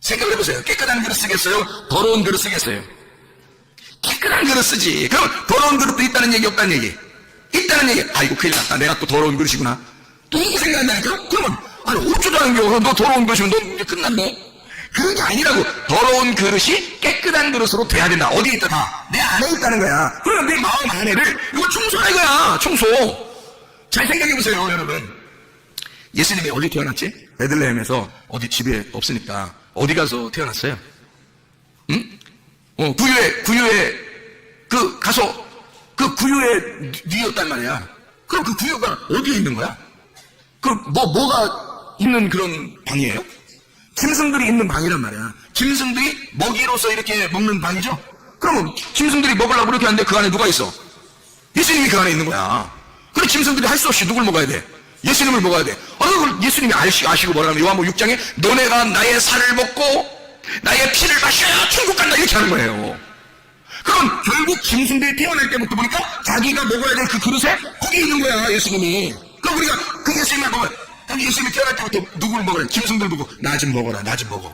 생각을 해보세요. 깨끗한 그릇 쓰겠어요? 더러운 그릇 쓰겠어요? 깨끗한 그릇 쓰지. 그럼 더러운 그릇도 있다는 얘기 없다는 얘기? 있다는 얘기. 아이고 큰일 났다. 내가 또 더러운 그릇이구나. 또 이렇게 생각한다니까? 그러면 아니 어쩌다 하는 겨. 너 더러운 그릇이면 너 이제 끝났네. 그런 게 아니라고. 더러운 그릇이 깨끗한 그릇으로 돼야 된다. 어디에 있다? 다 내 안에 있다는 거야. 그러면 내 마음 안에를 이거 청소할 거야. 청소. 잘 생각해보세요, 여러분. 예수님이 어디 태어났지? 베들레헴에서 어디 집에 없으니까 어디 가서 태어났어요? 응? 구유에 가서 그 구유에 뉘었단 말이야. 그럼 그 구유가 어디에 있는 거야? 뭐가 있는 그런 방이에요? 짐승들이 있는 방이란 말이야. 짐승들이 먹이로서 이렇게 먹는 방이죠? 그러면 짐승들이 먹으려고 이렇게 하는데 그 안에 누가 있어? 예수님이 그 안에 있는 거야. 그래 짐승들이 할 수 없이 누굴 먹어야 돼? 예수님을 먹어야 돼. 그걸 예수님이 아시고 뭐라면 요한복음 6장에 너네가 나의 살을 먹고 나의 피를 마셔야 천국 간다 이렇게 하는 거예요. 그럼 결국 짐승들이 태어날 때부터 보니까 자기가 먹어야 될 그 그릇에 거기 있는 거야 예수님이. 그럼 우리가 그 예수님을 먹어야 그럼 예수님이 태어날 때부터 누굴 먹어야 돼? 짐승들 보고 나 좀 먹어라 나 좀 먹어.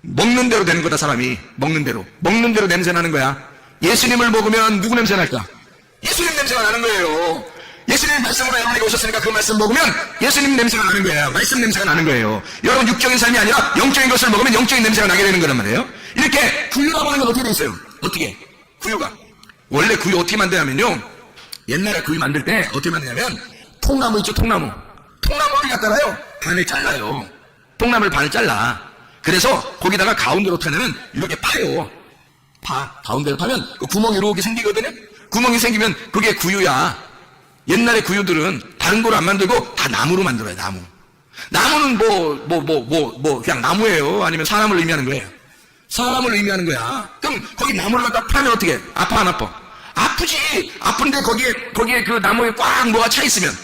먹는 대로 되는 거다 사람이. 먹는 대로 냄새 나는 거야. 예수님을 먹으면 누구 냄새 날까? 예수님 냄새가 나는 거예요. 예수님 말씀으로 여러분에게 오셨으니까 그 말씀 먹으면 예수님 냄새가 나는 거예요. 말씀 냄새가 나는 거예요. 여러분 육적인 삶이 아니라 영적인 것을 먹으면 영적인 냄새가 나게 되는 거란 말이에요. 이렇게 구유라고 하는 건 어떻게 돼 있어요? 어떻게? 구유가 원래 구유 어떻게 만드냐면요, 옛날에 구유 만들 때 어떻게 만드냐면 통나무 있죠. 통나무를 갖다가요 반을 잘라요. 통나무를 반을 잘라. 그래서 거기다가 가운데로 타냐면 이렇게 파요. 가운데로 파면 그 구멍이 이렇게 생기거든요. 구멍이 생기면 그게 구유야. 옛날에 구유들은 다른 걸 안 만들고 다 나무로 만들어요. 나무는 그냥 나무예요. 아니면 사람을 의미하는 거예요. 사람을 의미하는 거야. 그럼 거기 나무를 갖다 파면 어떻게 해? 아파 안 아파? 아프지. 아픈데 거기에 그 나무에 꽉 뭐가 차 있으면,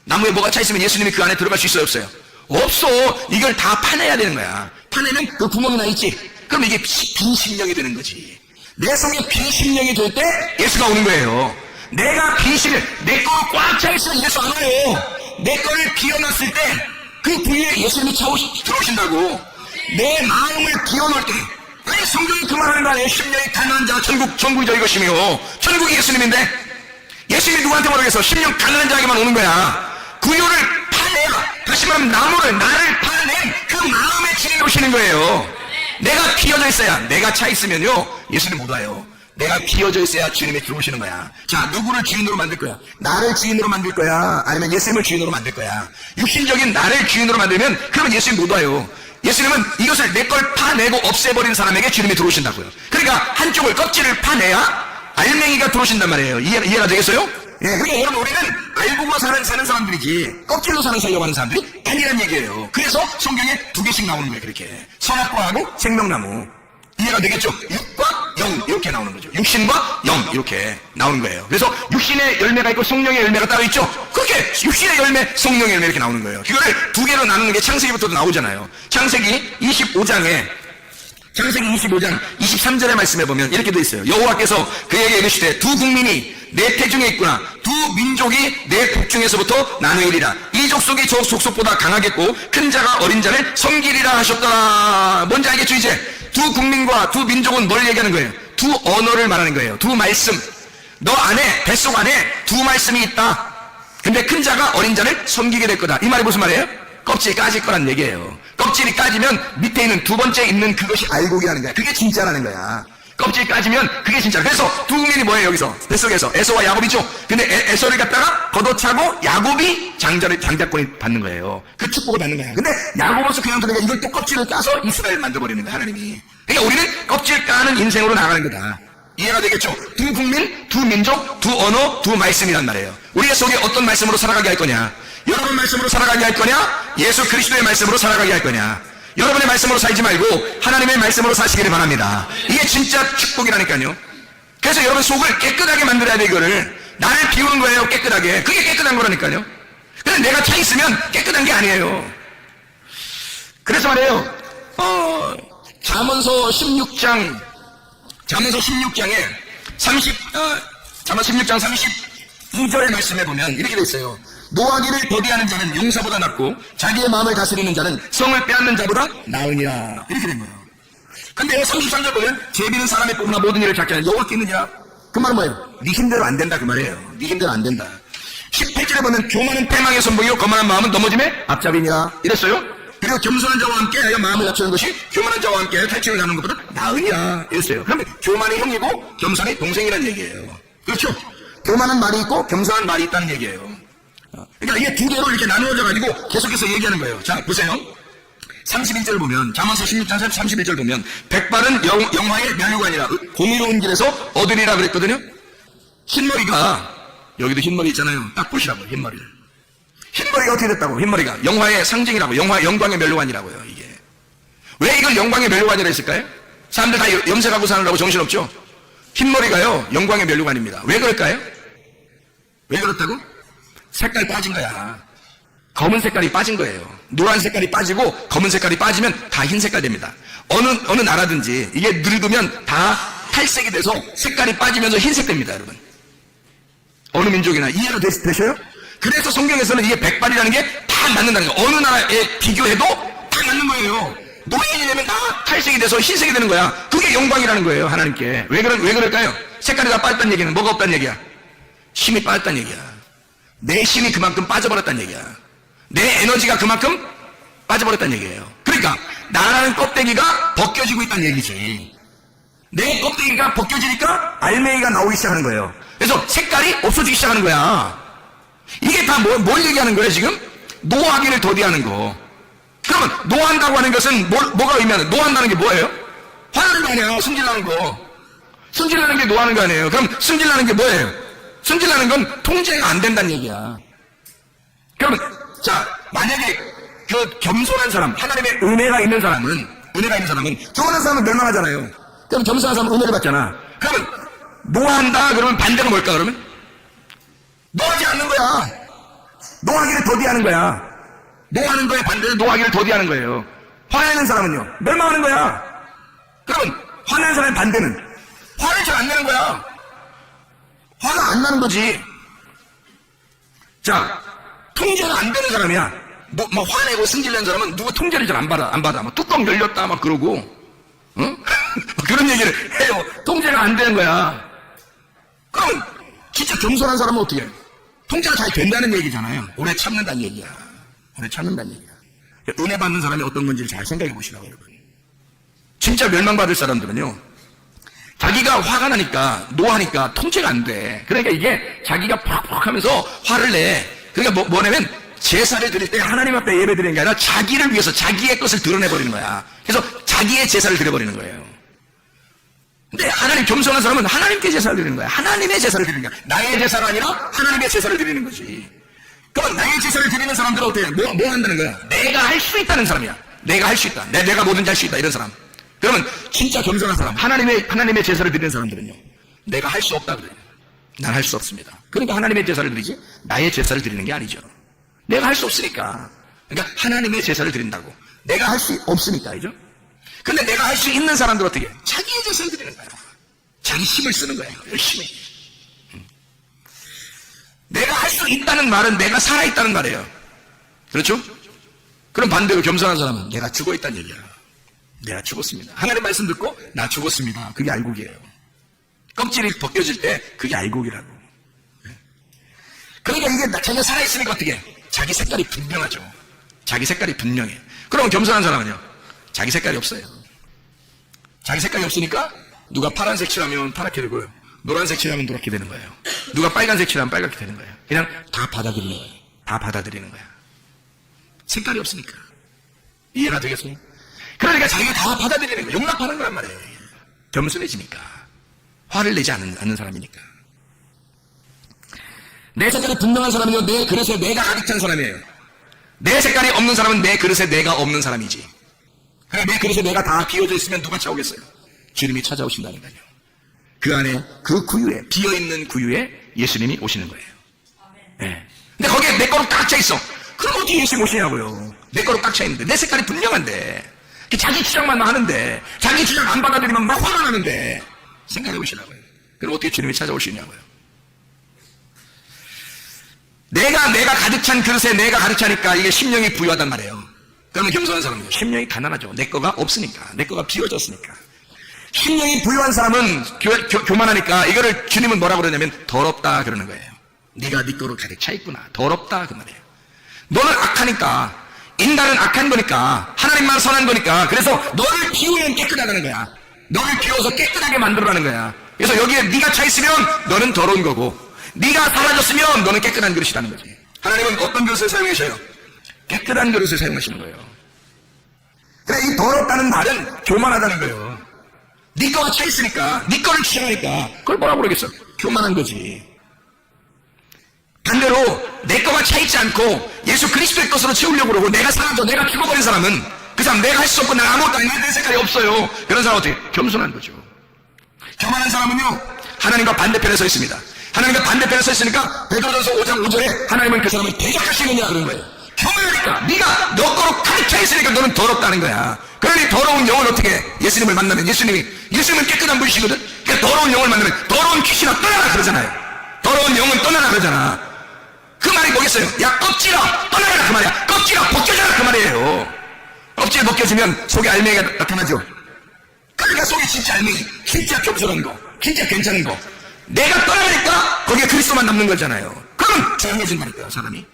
나무에 뭐가 차 있으면 예수님이 그 안에 들어갈 수 있어요? 없어요? 없어. 이걸 다 파내야 되는 거야. 파내면 그 구멍이 나 있지. 그럼 이게 빈 심령이 되는 거지. 내 속에 빈 심령이 될 때 예수가 오는 거예요. 내가 빈심을, 내 거 꽉 차 있으면 예수 안 와요. 내 거를 비워놨을 때 그 부위에 예수님이 들어오신다고. 내 마음을 비워놓을 때, 왜 성경이 그 말하는 거 아니에요? 심령이 가난한 자 천국이 저희 것이며. 천국이 예수님인데 예수님이 누구한테 모르겠어. 심령 가난한 자에게만 오는 거야. 구유를 파내야, 다시 말하면 나를 파낸 그 마음의 주인이 오시는 거예요. 내가 비워져 있어야, 내가 차 있으면요 예수님 못 와요. 내가 비워져 있어야 주님이 들어오시는 거야. 자, 누구를 주인으로 만들 거야? 나를 주인으로 만들 거야? 아니면 예수님을 주인으로 만들 거야? 육신적인 나를 주인으로 만들면 그러면 예수님 못 와요. 예수님은 이것을 내 걸 파내고 없애버린 사람에게 주님이 들어오신다고요. 그러니까 한쪽을 껍질을 파내야 알맹이가 들어오신단 말이에요. 이해가 되겠어요? 예, 그러니까 여러분 우리는 알고 사는 사람들이지 껍질로 살려고 하는 사람들이 아니란 얘기예요. 그래서 성경에 두 개씩 나오는 거예요. 그렇게 선악과하고 생명나무. 이해가 되겠죠? 육과 영 이렇게 나오는 거죠. 육신과 영 이렇게 나오는 거예요. 그래서 육신의 열매가 있고 성령의 열매가 따로 있죠. 그렇게 육신의 열매, 성령의 열매 이렇게 나오는 거예요. 이거를 두 개로 나누는 게 창세기부터도 나오잖아요. 창세기 25장 23절의 말씀에 보면 이렇게 돼 있어요. 여호와께서 그에게 이르시되 두 국민이 내 태중에 있구나. 두 민족이 내 복중에서부터 나누이리라. 이 족속이 저 족속보다 강하겠고 큰 자가 어린 자를 섬기리라 하셨더라. 뭔지 알겠죠 이제? 두 국민과 두 민족은 뭘 얘기하는 거예요? 두 언어를 말하는 거예요. 두 말씀. 너 안에, 뱃속 안에 두 말씀이 있다. 근데 큰 자가 어린 자를 섬기게 될 거다. 이 말이 무슨 말이에요? 껍질이 까질 거란 얘기예요. 껍질이 까지면 밑에 있는 두 번째 있는 그것이 알곡이라는 거야. 그게 진짜라는 거야. 껍질이 까지면 그게 진짜. 그래서 두 국민이 뭐예요 여기서? 뱃속에서 에서와 야곱이죠. 근데 에서를 갖다가 걷어차고 야곱이 장자권을 받는 거예요. 그 축복을 받는 거야. 근데 야곱으로서 그냥 들으니까 이걸 또 껍질을 까서 이스라엘 만들어버리는 거야 하나님이. 그러니까 우리는 껍질 까는 인생으로 나가는 거다. 이해가 되겠죠? 두 국민, 두 민족, 두 언어, 두 말씀이란 말이에요. 우리의 속에 어떤 말씀으로 살아가게 할 거냐? 여러분 말씀으로 살아가게 할 거냐? 예수 그리스도의 말씀으로 살아가게 할 거냐? 여러분의 말씀으로 살지 말고 하나님의 말씀으로 사시기를 바랍니다. 이게 진짜 축복이라니까요. 그래서 여러분 속을 깨끗하게 만들어야 돼. 이거를 나를 비우는 거예요. 깨끗하게. 그게 깨끗한 거라니까요. 근데 내가 차 있으면 깨끗한 게 아니에요. 그래서 말이에요. 잠언서 16장에 잠언 16장 32절의 말씀에 보면 이렇게 돼 있어요. 노하기를 더디하는 자는 용사보다 낫고 자기의 마음을 다스리는 자는 성을 빼앗는 자보다 나으니라. 이렇게 된 거예요. 근데 33절 보면 제비는 사람의 뽑으나 모든 일을 작게 하는 여호와께 있느냐. 그 말은 뭐예요? 네 힘대로 안 된다 그 말이에요. 네 힘대로 안 된다. 18절에 보면 교만은 패망의 선봉이요 거만한 마음은 넘어짐의 앞잡이니라. 이랬어요. 그리고 겸손한 자와 함께 하여 마음을 낮추는 것이 교만한 자와 함께 하여 탈취를 나누는 것보다 나으니라. 이랬어요. 그러면 교만이 형이고 겸손이 동생이라는 얘기예요. 그렇죠? 교만한 말이 있고 겸손한 말이 있다는 얘기예요. 그러니까 이게 두 개로 이렇게 나누어져 가지고 계속해서 얘기하는 거예요. 자, 보세요. 31절 보면, 잠언서 16장 31절 보면, 백발은 영화의 면류관이라 공의로운 길에서 얻으리라 그랬거든요. 흰머리가, 여기도 흰머리 있잖아요. 딱 보시라고요, 흰머리를. 흰머리가 어떻게 됐다고? 흰머리가 영화의 상징이라고, 영광의 면류관이라고요, 이게. 왜 이걸 영광의 면류관이라 했을까요? 사람들 다 염색하고 사느라고 정신없죠? 흰머리가요, 영광의 면류관입니다. 왜 그럴까요? 왜 그렇다고? 색깔 빠진 거야. 검은 색깔이 빠진 거예요. 노란 색깔이 빠지고 검은 색깔이 빠지면 다 흰 색깔 됩니다. 어느 나라든지 이게 늙으면 다 탈색이 돼서 색깔이 빠지면서 흰색 됩니다, 여러분. 어느 민족이나 이해가 되셔요? 그래서 성경에서는 이게 백발이라는 게 다 맞는다는 거예요. 어느 나라에 비교해도 다 맞는 거예요. 노인이 되면 다 탈색이 돼서 흰색이 되는 거야. 그게 영광이라는 거예요, 하나님께. 왜 그럴까요? 색깔이 다 빠졌다는 얘기는 뭐가 없다는 얘기야? 힘이 빠졌다는 얘기야. 내 힘이 그만큼 빠져버렸다는 얘기야. 내 에너지가 그만큼 빠져버렸다는 얘기예요. 그러니까 나라는 껍데기가 벗겨지고 있다는 얘기지. 내 껍데기가 벗겨지니까 알맹이가 나오기 시작하는 거예요. 그래서 색깔이 없어지기 시작하는 거야. 이게 다 뭘 얘기하는 거예요 지금? 노하기를 더디하는 거. 그러면 노한다고 하는 것은 뭐가 의미하는? 노한다는 게 뭐예요? 화나는 거 아니에요. 승질나는 거. 승질나는 게 노하는 거 아니에요. 그럼 승질나는 게 뭐예요? 승질나는 건 통제가 안 된다는 얘기야. 그러면 자, 만약에 그 겸손한 사람, 하나님의 은혜가 있는 사람은 교만한 사람은 멸망하잖아요. 그럼 겸손한 사람은 은혜를 받잖아. 그러면 노한다 그러면 반대가 뭘까 그러면? 노하지 않는 거야. 노하기를 더디하는 거야. 노하는 거에 반대는 노하기를 더디하는 거예요. 화내는 사람은요 멸망하는 거야. 그러면 화내는 사람의 반대는 화를 잘 안 내는 거야. 화가 안 나는 거지. 자, 통제가 안 되는 사람이야. 막 화내고 승질내는 사람은 누가 통제를 잘 안 받아. 막 뚜껑 열렸다 막 그러고, 그런 얘기를 해요. 통제가 안 되는 거야. 그러면 진짜 겸손한 사람은 어떻게 해? 통제가 잘 된다는 얘기잖아요. 오래 참는다는 얘기야. 은혜 받는 사람이 어떤 건지를 잘 생각해 보시라고, 여러분. 진짜 멸망받을 사람들은요, 자기가 화가 나니까, 노하니까 통제가 안 돼. 그러니까 이게 자기가 팍팍 하면서 화를 내. 그러니까 뭐냐면, 제사를 드릴 때 하나님 앞에 예배 드리는 게 아니라 자기를 위해서 자기의 것을 드러내버리는 거야. 그래서 자기의 제사를 드려버리는 거예요. 근데 하나님 겸손한 사람은 하나님께 제사를 드리는 거야. 하나님의 제사를 드리는 거야. 나의 제사가 아니라 하나님의 제사를 드리는 거지. 그럼 나의 제사를 드리는 사람들은 어떻게 뭐 한다는 거야? 내가 할 수 있다는 사람이야. 내가 할 수 있다. 내가 뭐든지 할 수 있다. 이런 사람. 그러면 진짜 겸손한 사람, 하나님의 제사를 드리는 사람들은요, 내가 할 수 없다 그래요. 난 할 수 없습니다. 그러니까 하나님의 제사를 드리지 나의 제사를 드리는 게 아니죠. 내가 할 수 없으니까. 그러니까 하나님의 제사를 드린다고. 내가 할 수 없으니까, 알죠? 근데 내가 할 수 있는 사람들 어떻게 해? 자기의 제사를 드리는 거야. 자기 힘을 쓰는 거야. 열심히. 내가 할 수 있다는 말은 내가 살아있다는 말이에요. 그렇죠? 그럼 반대로 겸손한 사람은 내가 죽어있다는 얘기야. 내가 죽었습니다. 하나님 말씀 듣고 나 죽었습니다. 그게 알곡이에요. 껍질이 벗겨질 때 그게 알곡이라고. 그러니까 이게 자기가 살아있으니까 어떻게 해? 자기 색깔이 분명하죠. 자기 색깔이 분명해. 그럼 겸손한 사람은요, 자기 색깔이 없어요. 자기 색깔이 없으니까 누가 파란색 칠하면 파랗게 되고요, 노란색 칠하면 노랗게 되는 거예요. 누가 빨간색 칠하면 빨갛게 되는 거예요. 그냥 다 받아들이는 거예요. 다 받아들이는 거야. 색깔이 없으니까. 이해가 되겠어요? 그러니까 자기가 다 받아들이는 거예요. 용납하는 거란 말이에요. 겸손해지니까. 화를 내지 않는 사람이니까. 내 색깔이 분명한 사람은요, 내 그릇에 내가 가득 찬 사람이에요. 내 색깔이 없는 사람은 내 그릇에 내가 없는 사람이지. 내 그릇에 내가 다 비워져 있으면 누가 차오겠어요? 주님이 찾아오신다는 거예요. 그 안에, 그 구유에, 비어있는 구유에 예수님이 오시는 거예요. 네. 근데 거기에 내 거로 꽉 차 있어. 그럼 어떻게 예수님 오시냐고요. 내 거로 꽉 차 있는데, 내 색깔이 분명한데, 자기 주장만 하는데, 자기 주장 안 받아들이면 막 화가 나는데, 생각해 보시라고요. 그럼 어떻게 주님이 찾아오시냐고요. 내가 가득 찬 그릇에 내가 가득 차니까 이게 심령이 부유하단 말이에요. 그러면 겸손한 사람은 심령이 가난하죠. 내 거가 없으니까. 내 거가 비워졌으니까. 심령이 부유한 사람은 교만하니까 이거를 주님은 뭐라고 그러냐면 더럽다 그러는 거예요. 네가 네 거로 가득 차 있구나. 더럽다 그 말이에요. 너는 악하니까, 인간은 악한 거니까, 하나님만 선한 거니까, 그래서 너를 비우면 깨끗하다는 거야. 너를 비워서 깨끗하게 만들어라는 거야. 그래서 여기에 네가 차 있으면 너는 더러운 거고, 네가 사라졌으면 너는 깨끗한 그릇이라는 거지. 하나님은 어떤 그릇을 사용하셔요? 깨끗한 그릇을 사용하시는 거예요. 그래, 이 더럽다는 말은 교만하다는 거예요. 네 거가 차 있으니까, 네 거를 주장하니까 그걸 뭐라고 그러겠어? 교만한 거지. 반대로 내 거가 차 있지 않고 예수 그리스도의 것으로 채우려고 그러고 내가 사라져, 내가 죽어버린 사람은 그 사람 내가 할 수 없고 내가 아무것도 아니고 내 색깔이 없어요. 그런 사람은 어떻게? 겸손한 거죠. 교만한 사람은요, 하나님과 반대편에 서 있습니다. 하나님과 반대편에 서 있으니까 베드로전서 5장 5절에 하나님은 그 사람을 대적하시느냐 그런 거예요. 교만하니까 네가 너 거로 가득 차 있으니까 너는 더럽다는 거야. 그러니 더러운 영을 어떻게 해? 예수님을 만나면 예수님은 깨끗한 분이시거든. 그러니까 더러운 영을 만나면 더러운 귀신아 떠나라 그러잖아요. 더러운 영은 떠나라 그러잖아. 그 말이 뭐겠어요? 야, 껍질아 떠나라 그 말이야. 껍질아 벗겨져라 그 말이에요. 껍질 벗겨지면 속에 알맹이가 나타나죠. 그러니까 속에 진짜 알맹이, 진짜 겸손한 거, 진짜 괜찮은 거, 내가 떠나니까 거기에 그리스도만 남는 거잖아요. 그럼 조용해진다니까요. 사람이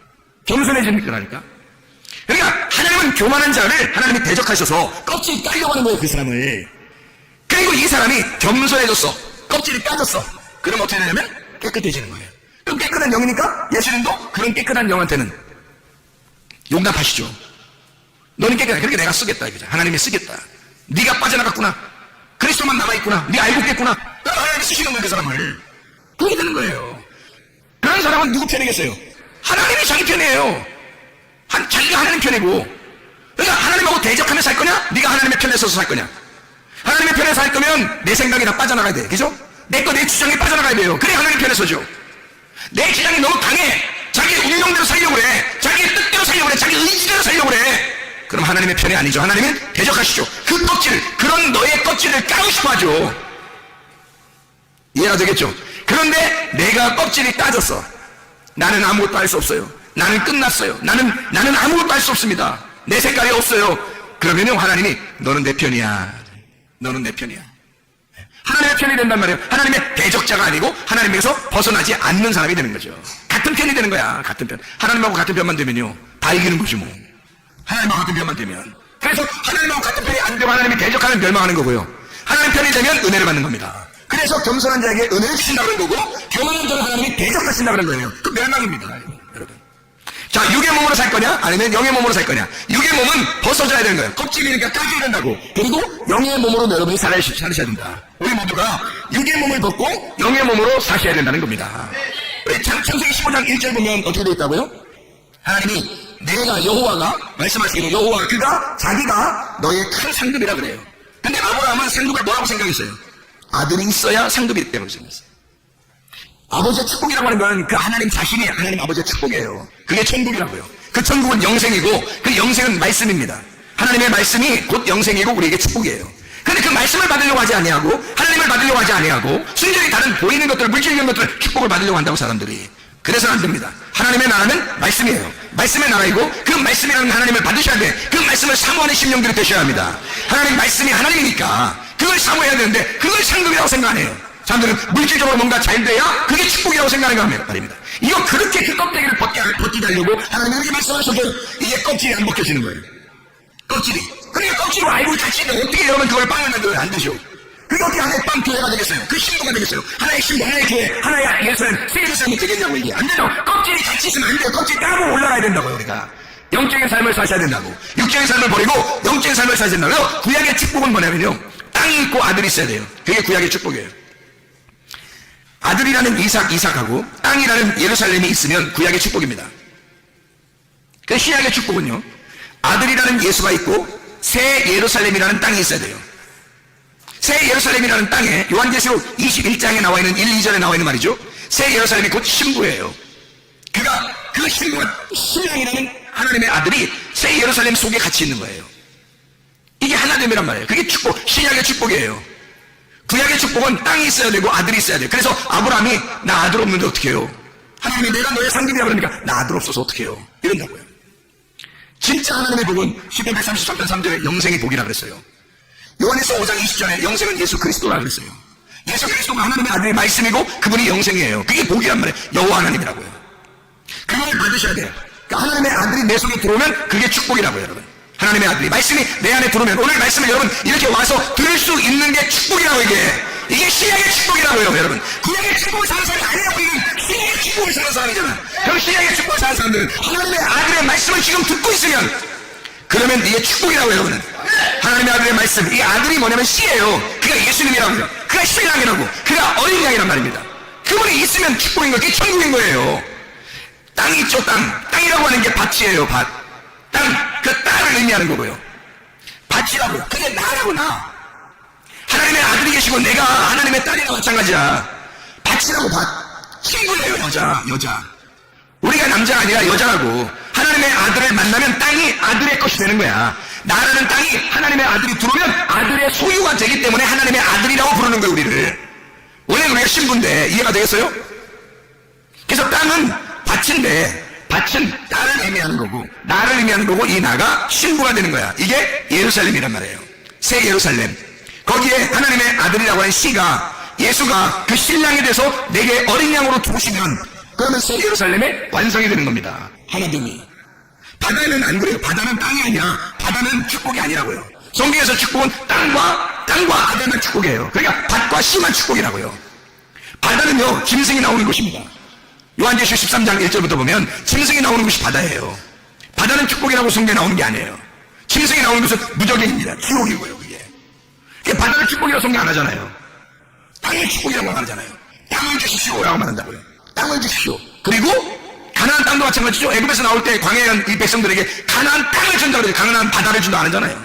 겸손해지는 거라니까. 그러니까 하나님은 교만한 자를 하나님이 대적하셔서 껍질이 깔려고 하는 거예요. 그 사람을. 그리고 이 사람이 겸손해졌어. 껍질이 까졌어. 그럼 어떻게 되냐면 깨끗해지는 거예요. 그럼 깨끗한 영이니까 예수님도 그런 깨끗한 영한테는 용납하시죠. 너는 깨끗해. 그렇게 내가 쓰겠다 이거죠. 하나님이 쓰겠다. 네가 빠져나갔구나. 그리스도만 남아있구나. 네가 알고 있겠구나. 하나님이 쓰시는 거예요. 그 사람을. 그렇게 되는 거예요. 그런 사람은 누구 편이겠어요? 하나님이 자기 편이에요. 자기가 하나님 편이고. 그러니까 하나님하고 대적하며 살 거냐? 네가 하나님의 편에 서서 살 거냐? 하나님의 편에 살 거면 내 생각이 다 빠져나가야 돼. 그죠? 내 주장이 빠져나가야 돼요. 그래 하나님 편에 서죠. 내 주장이 너무 강해. 자기 운명대로 살려고 그래. 자기 뜻대로 살려고 그래. 자기 의지대로 살려고 그래. 그럼 하나님의 편이 아니죠. 하나님은 대적하시죠. 그 껍질, 그런 너의 껍질을 까고 싶어 하죠. 이해가 되겠죠? 그런데 내가 껍질이 까졌어. 나는 아무것도 할 수 없어요. 나는 끝났어요. 나는 아무것도 할 수 없습니다. 내 색깔이 없어요. 그러면요, 하나님이 너는 내 편이야. 너는 내 편이야. 하나님의 편이 된단 말이에요. 하나님의 대적자가 아니고 하나님에서 벗어나지 않는 사람이 되는 거죠. 같은 편이 되는 거야. 같은 편. 하나님하고 같은 편만 되면요, 다 이기는 거지 뭐. 하나님하고 같은 편만 되면. 그래서 하나님하고 같은 편이 안 되고 하나님이 대적하면 멸망하는 거고요. 하나님 편이 되면 은혜를 받는 겁니다. 그래서 겸손한 자에게 은혜를 주신다는 거고, 교만한 자를 하나님이 대적하신다는 거예요. 그 멸망입니다, 여러분. 자, 육의 몸으로 살 거냐? 아니면 영의 몸으로 살 거냐? 육의 몸은 벗어져야 되는 거예요. 껍질이니까 까져야 된다고. 그리고 영의 몸으로 여러분이 살으셔야 된다. 우리 모두가 육의 몸을 벗고 영의 몸으로 사셔야 된다는 겁니다. 우리 창세기 15장 1절 보면 어떻게 되어 있다고요? 하나님이 내가 여호와가 말씀하시기로 여호와 그가 자기가 너의 큰 상급이라 그래요. 근데 아브라함은 상급을 뭐라고 생각했어요? 아들이 있어야 상급이 있다고 생각했어요. 아버지의 축복이라고 하는 건 그 하나님 자신이 하나님 아버지의 축복이에요. 그게 천국이라고요. 그 천국은 영생이고 그 영생은 말씀입니다. 하나님의 말씀이 곧 영생이고 우리에게 축복이에요. 근데 그 말씀을 받으려고 하지 아니하고 하나님을 받으려고 하지 아니하고 순전히 다른 보이는 것들, 물질적인 것들 축복을 받으려고 한다고 사람들이. 그래서는 안 됩니다. 하나님의 나라는 말씀이에요. 말씀의 나라이고 그 말씀이라는 하나님을 받으셔야 돼. 그 말씀을 사모하는 심령들이 되셔야 합니다. 하나님 말씀이 하나님이니까 그걸 사모해야 되는데 그걸 상급이라고 생각 안 해요. 사람들은 물질적으로 뭔가 잘 돼야 그게 축복이라고 생각하는 거 말입니다. 이거 그렇게 그 껍데기를 벗기려고 하나님이 이렇게 말씀하셔도 이게 껍질이 안 벗겨지는 거예요. 껍질이. 그러니까 껍질을 알고 자치는데 어떻게 여러분 그걸 빵을 만들어요? 안 되죠. 그게 어떻게 하나의 빵 교회가 되겠어요? 그 신부가 되겠어요? 하나의 신부, 하나의 교회, 하나의 예수는 세 예수님이 되겠냐고 이게. 안 되죠. 껍질이 같이 있으면 안 돼요. 껍질 따고 올라가야 된다고요, 우리가. 영적인 삶을 사셔야 된다고. 육적인 삶을 버리고 영적인 삶을 사셔야 된다고요. 구약의 축복은 뭐냐면요. 땅이 있고 아들이 있어야 돼요. 그게 구약의 축복이에요. 아들이라는 이삭하고 땅이라는 예루살렘이 있으면 구약의 축복입니다. 그 신약의 축복은요. 아들이라는 예수가 있고 새 예루살렘이라는 땅이 있어야 돼요. 새 예루살렘이라는 땅에 요한계시록 21장에 나와 있는 1, 2절에 나와 있는 말이죠. 새 예루살렘이 곧 신부예요. 그 신부가 신랑이라는 하나님의 아들이 새 예루살렘 속에 같이 있는 거예요. 이게 하나됨이란 말이에요. 그게 축복, 신약의 축복이에요. 구약의 축복은 땅이 있어야 되고 아들이 있어야 돼요. 그래서 아브라함이 나 아들 없는데 어떻게 해요? 하나님이 내가 너의 상급이라 그러니까 나 아들 없어서 어떻게 해요? 이런다고요. 진짜 하나님의 복은 시편 133편 3절에 영생의 복이라 그랬어요. 요한에서 5장 20절에 영생은 예수 그리스도라 그랬어요. 예수 그리스도가 하나님의 아들의 말씀이고 그분이 영생이에요. 그게 복이란 말이에요. 여호와 하나님이라고요. 그걸 받으셔야 돼요. 그러니까 하나님의 아들이 내 속에 들어오면 그게 축복이라고요, 여러분. 하나님의 아들이 말씀이 내 안에 들어오면 오늘 말씀을 여러분 이렇게 와서 들을 수 있는 게 축복이라고 이게 신약의 축복이라고요, 여러분. 구약의 축복을 사는 사람이 아니라고 이건 신약의 축복을 사는 사람이잖아. 그럼 신약의 축복을 사는 사람들은 하나님의 아들의 말씀을 지금 듣고 있으면 그러면 이게 축복이라고 여러분은. 하나님의 아들의 말씀, 이 아들이 뭐냐면 씨예요. 그가 예수님이라고요. 그가 신랑이라고. 그가 어린 양이란 말입니다. 그분이 있으면 축복인 거예요. 그게 천국인 거예요. 땅이 있죠, 땅. 땅이라고 하는 게 밭이에요, 밭. 땅, 그 땅을 의미하는 거고요. 밭이라고요. 그게 나라고, 나. 하나님의 아들이 계시고 내가 하나님의 딸이나 마찬가지야. 밭이라고, 밭. 친구예요, 여자. 우리가 남자가 아니라 여자라고. 하나님의 아들을 만나면 땅이 아들의 것이 되는 거야. 나라는 땅이 하나님의 아들이 들어오면 아들의 소유가 되기 때문에 하나님의 아들이라고 부르는 거예요, 우리를. 원래 우리가 신부인데 이해가 되겠어요? 그래서 땅은 밭인데 밭은 딸을 의미하는 거고 나를 의미하는 거고 이 나가 신부가 되는 거야. 이게 예루살렘이란 말이에요. 새 예루살렘. 거기에 하나님의 아들이라고 하는 씨가 예수가 그 신랑이 돼서 내게 어린 양으로 두시면 그러면 새 예루살렘의 완성이 되는 겁니다. 하나님이. 바다는 안 그래요. 바다는 땅이 아니야. 바다는 축복이 아니라고요. 성경에서 축복은 땅과 아들만 축복이에요. 그러니까 밭과 씨만 축복이라고요. 바다는요 짐승이 나오는 곳입니다. 요한계시록 13장 1절부터 보면 짐승이 나오는 곳이 바다예요. 바다는 축복이라고 성경에 나오는 게 아니에요. 짐승이 나오는 곳은 무적입니다. 지옥이고요, 그게. 바다는 축복이라고 성경 안 하잖아요. 땅의 축복이라고 말하잖아요. 땅을 주십시오라고 말한다고요. 땅을 주십시오. 그리고 가나안 땅도 마찬가지죠. 애굽에서 나올 때 광야한 이 백성들에게 가나안 땅을 준다고 그래요. 가나안 바다를 준다 안 하잖아요.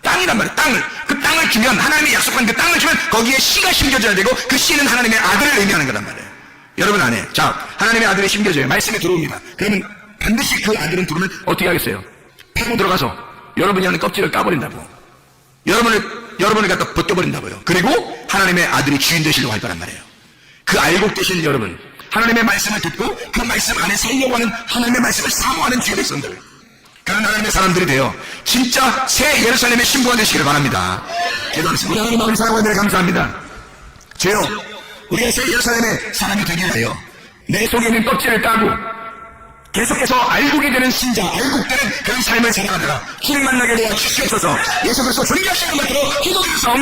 땅이란 말이에요. 땅을. 그 땅을 주면 하나님이 약속한 그 땅을 주면 거기에 씨가 심겨져야 되고 그 씨는 하나님의 아들을 의미하는 거란 말이에요. 여러분 안에 자 하나님의 아들이 심겨져요. 말씀이 들어옵니다. 그러면 반드시 그 아들은 들어오면 어떻게 하겠어요? 파고 들어가서 여러분이 하는 껍질을 까버린다고. 여러분을 갖다 벗겨버린다고요. 그리고 하나님의 아들이 주인 되시려고 할 거란 말이에요. 그 알곡 되신 여러분 하나님의 말씀을 듣고 그 말씀 안에 살려고 하는 하나님의 말씀을 사모하는 주의 백성들 그런 하나님의 사람들이 되어 진짜 새 예루살렘의 신부가 되시기를 바랍니다. 기도하겠습니다. 하나님 아버지 사랑하는 감사합니다. 주여 우리가 새 예루살렘의 사람이 되게 하여 내 속에 있는 껍질을 까고 계속해서 알곡이 되는 신자, 알곡되는 그런 삶을 살아가다가 주를 만나게 되어 주시옵소서. 예수 그리스도 존귀하신 이름으로 기도드리옵소서.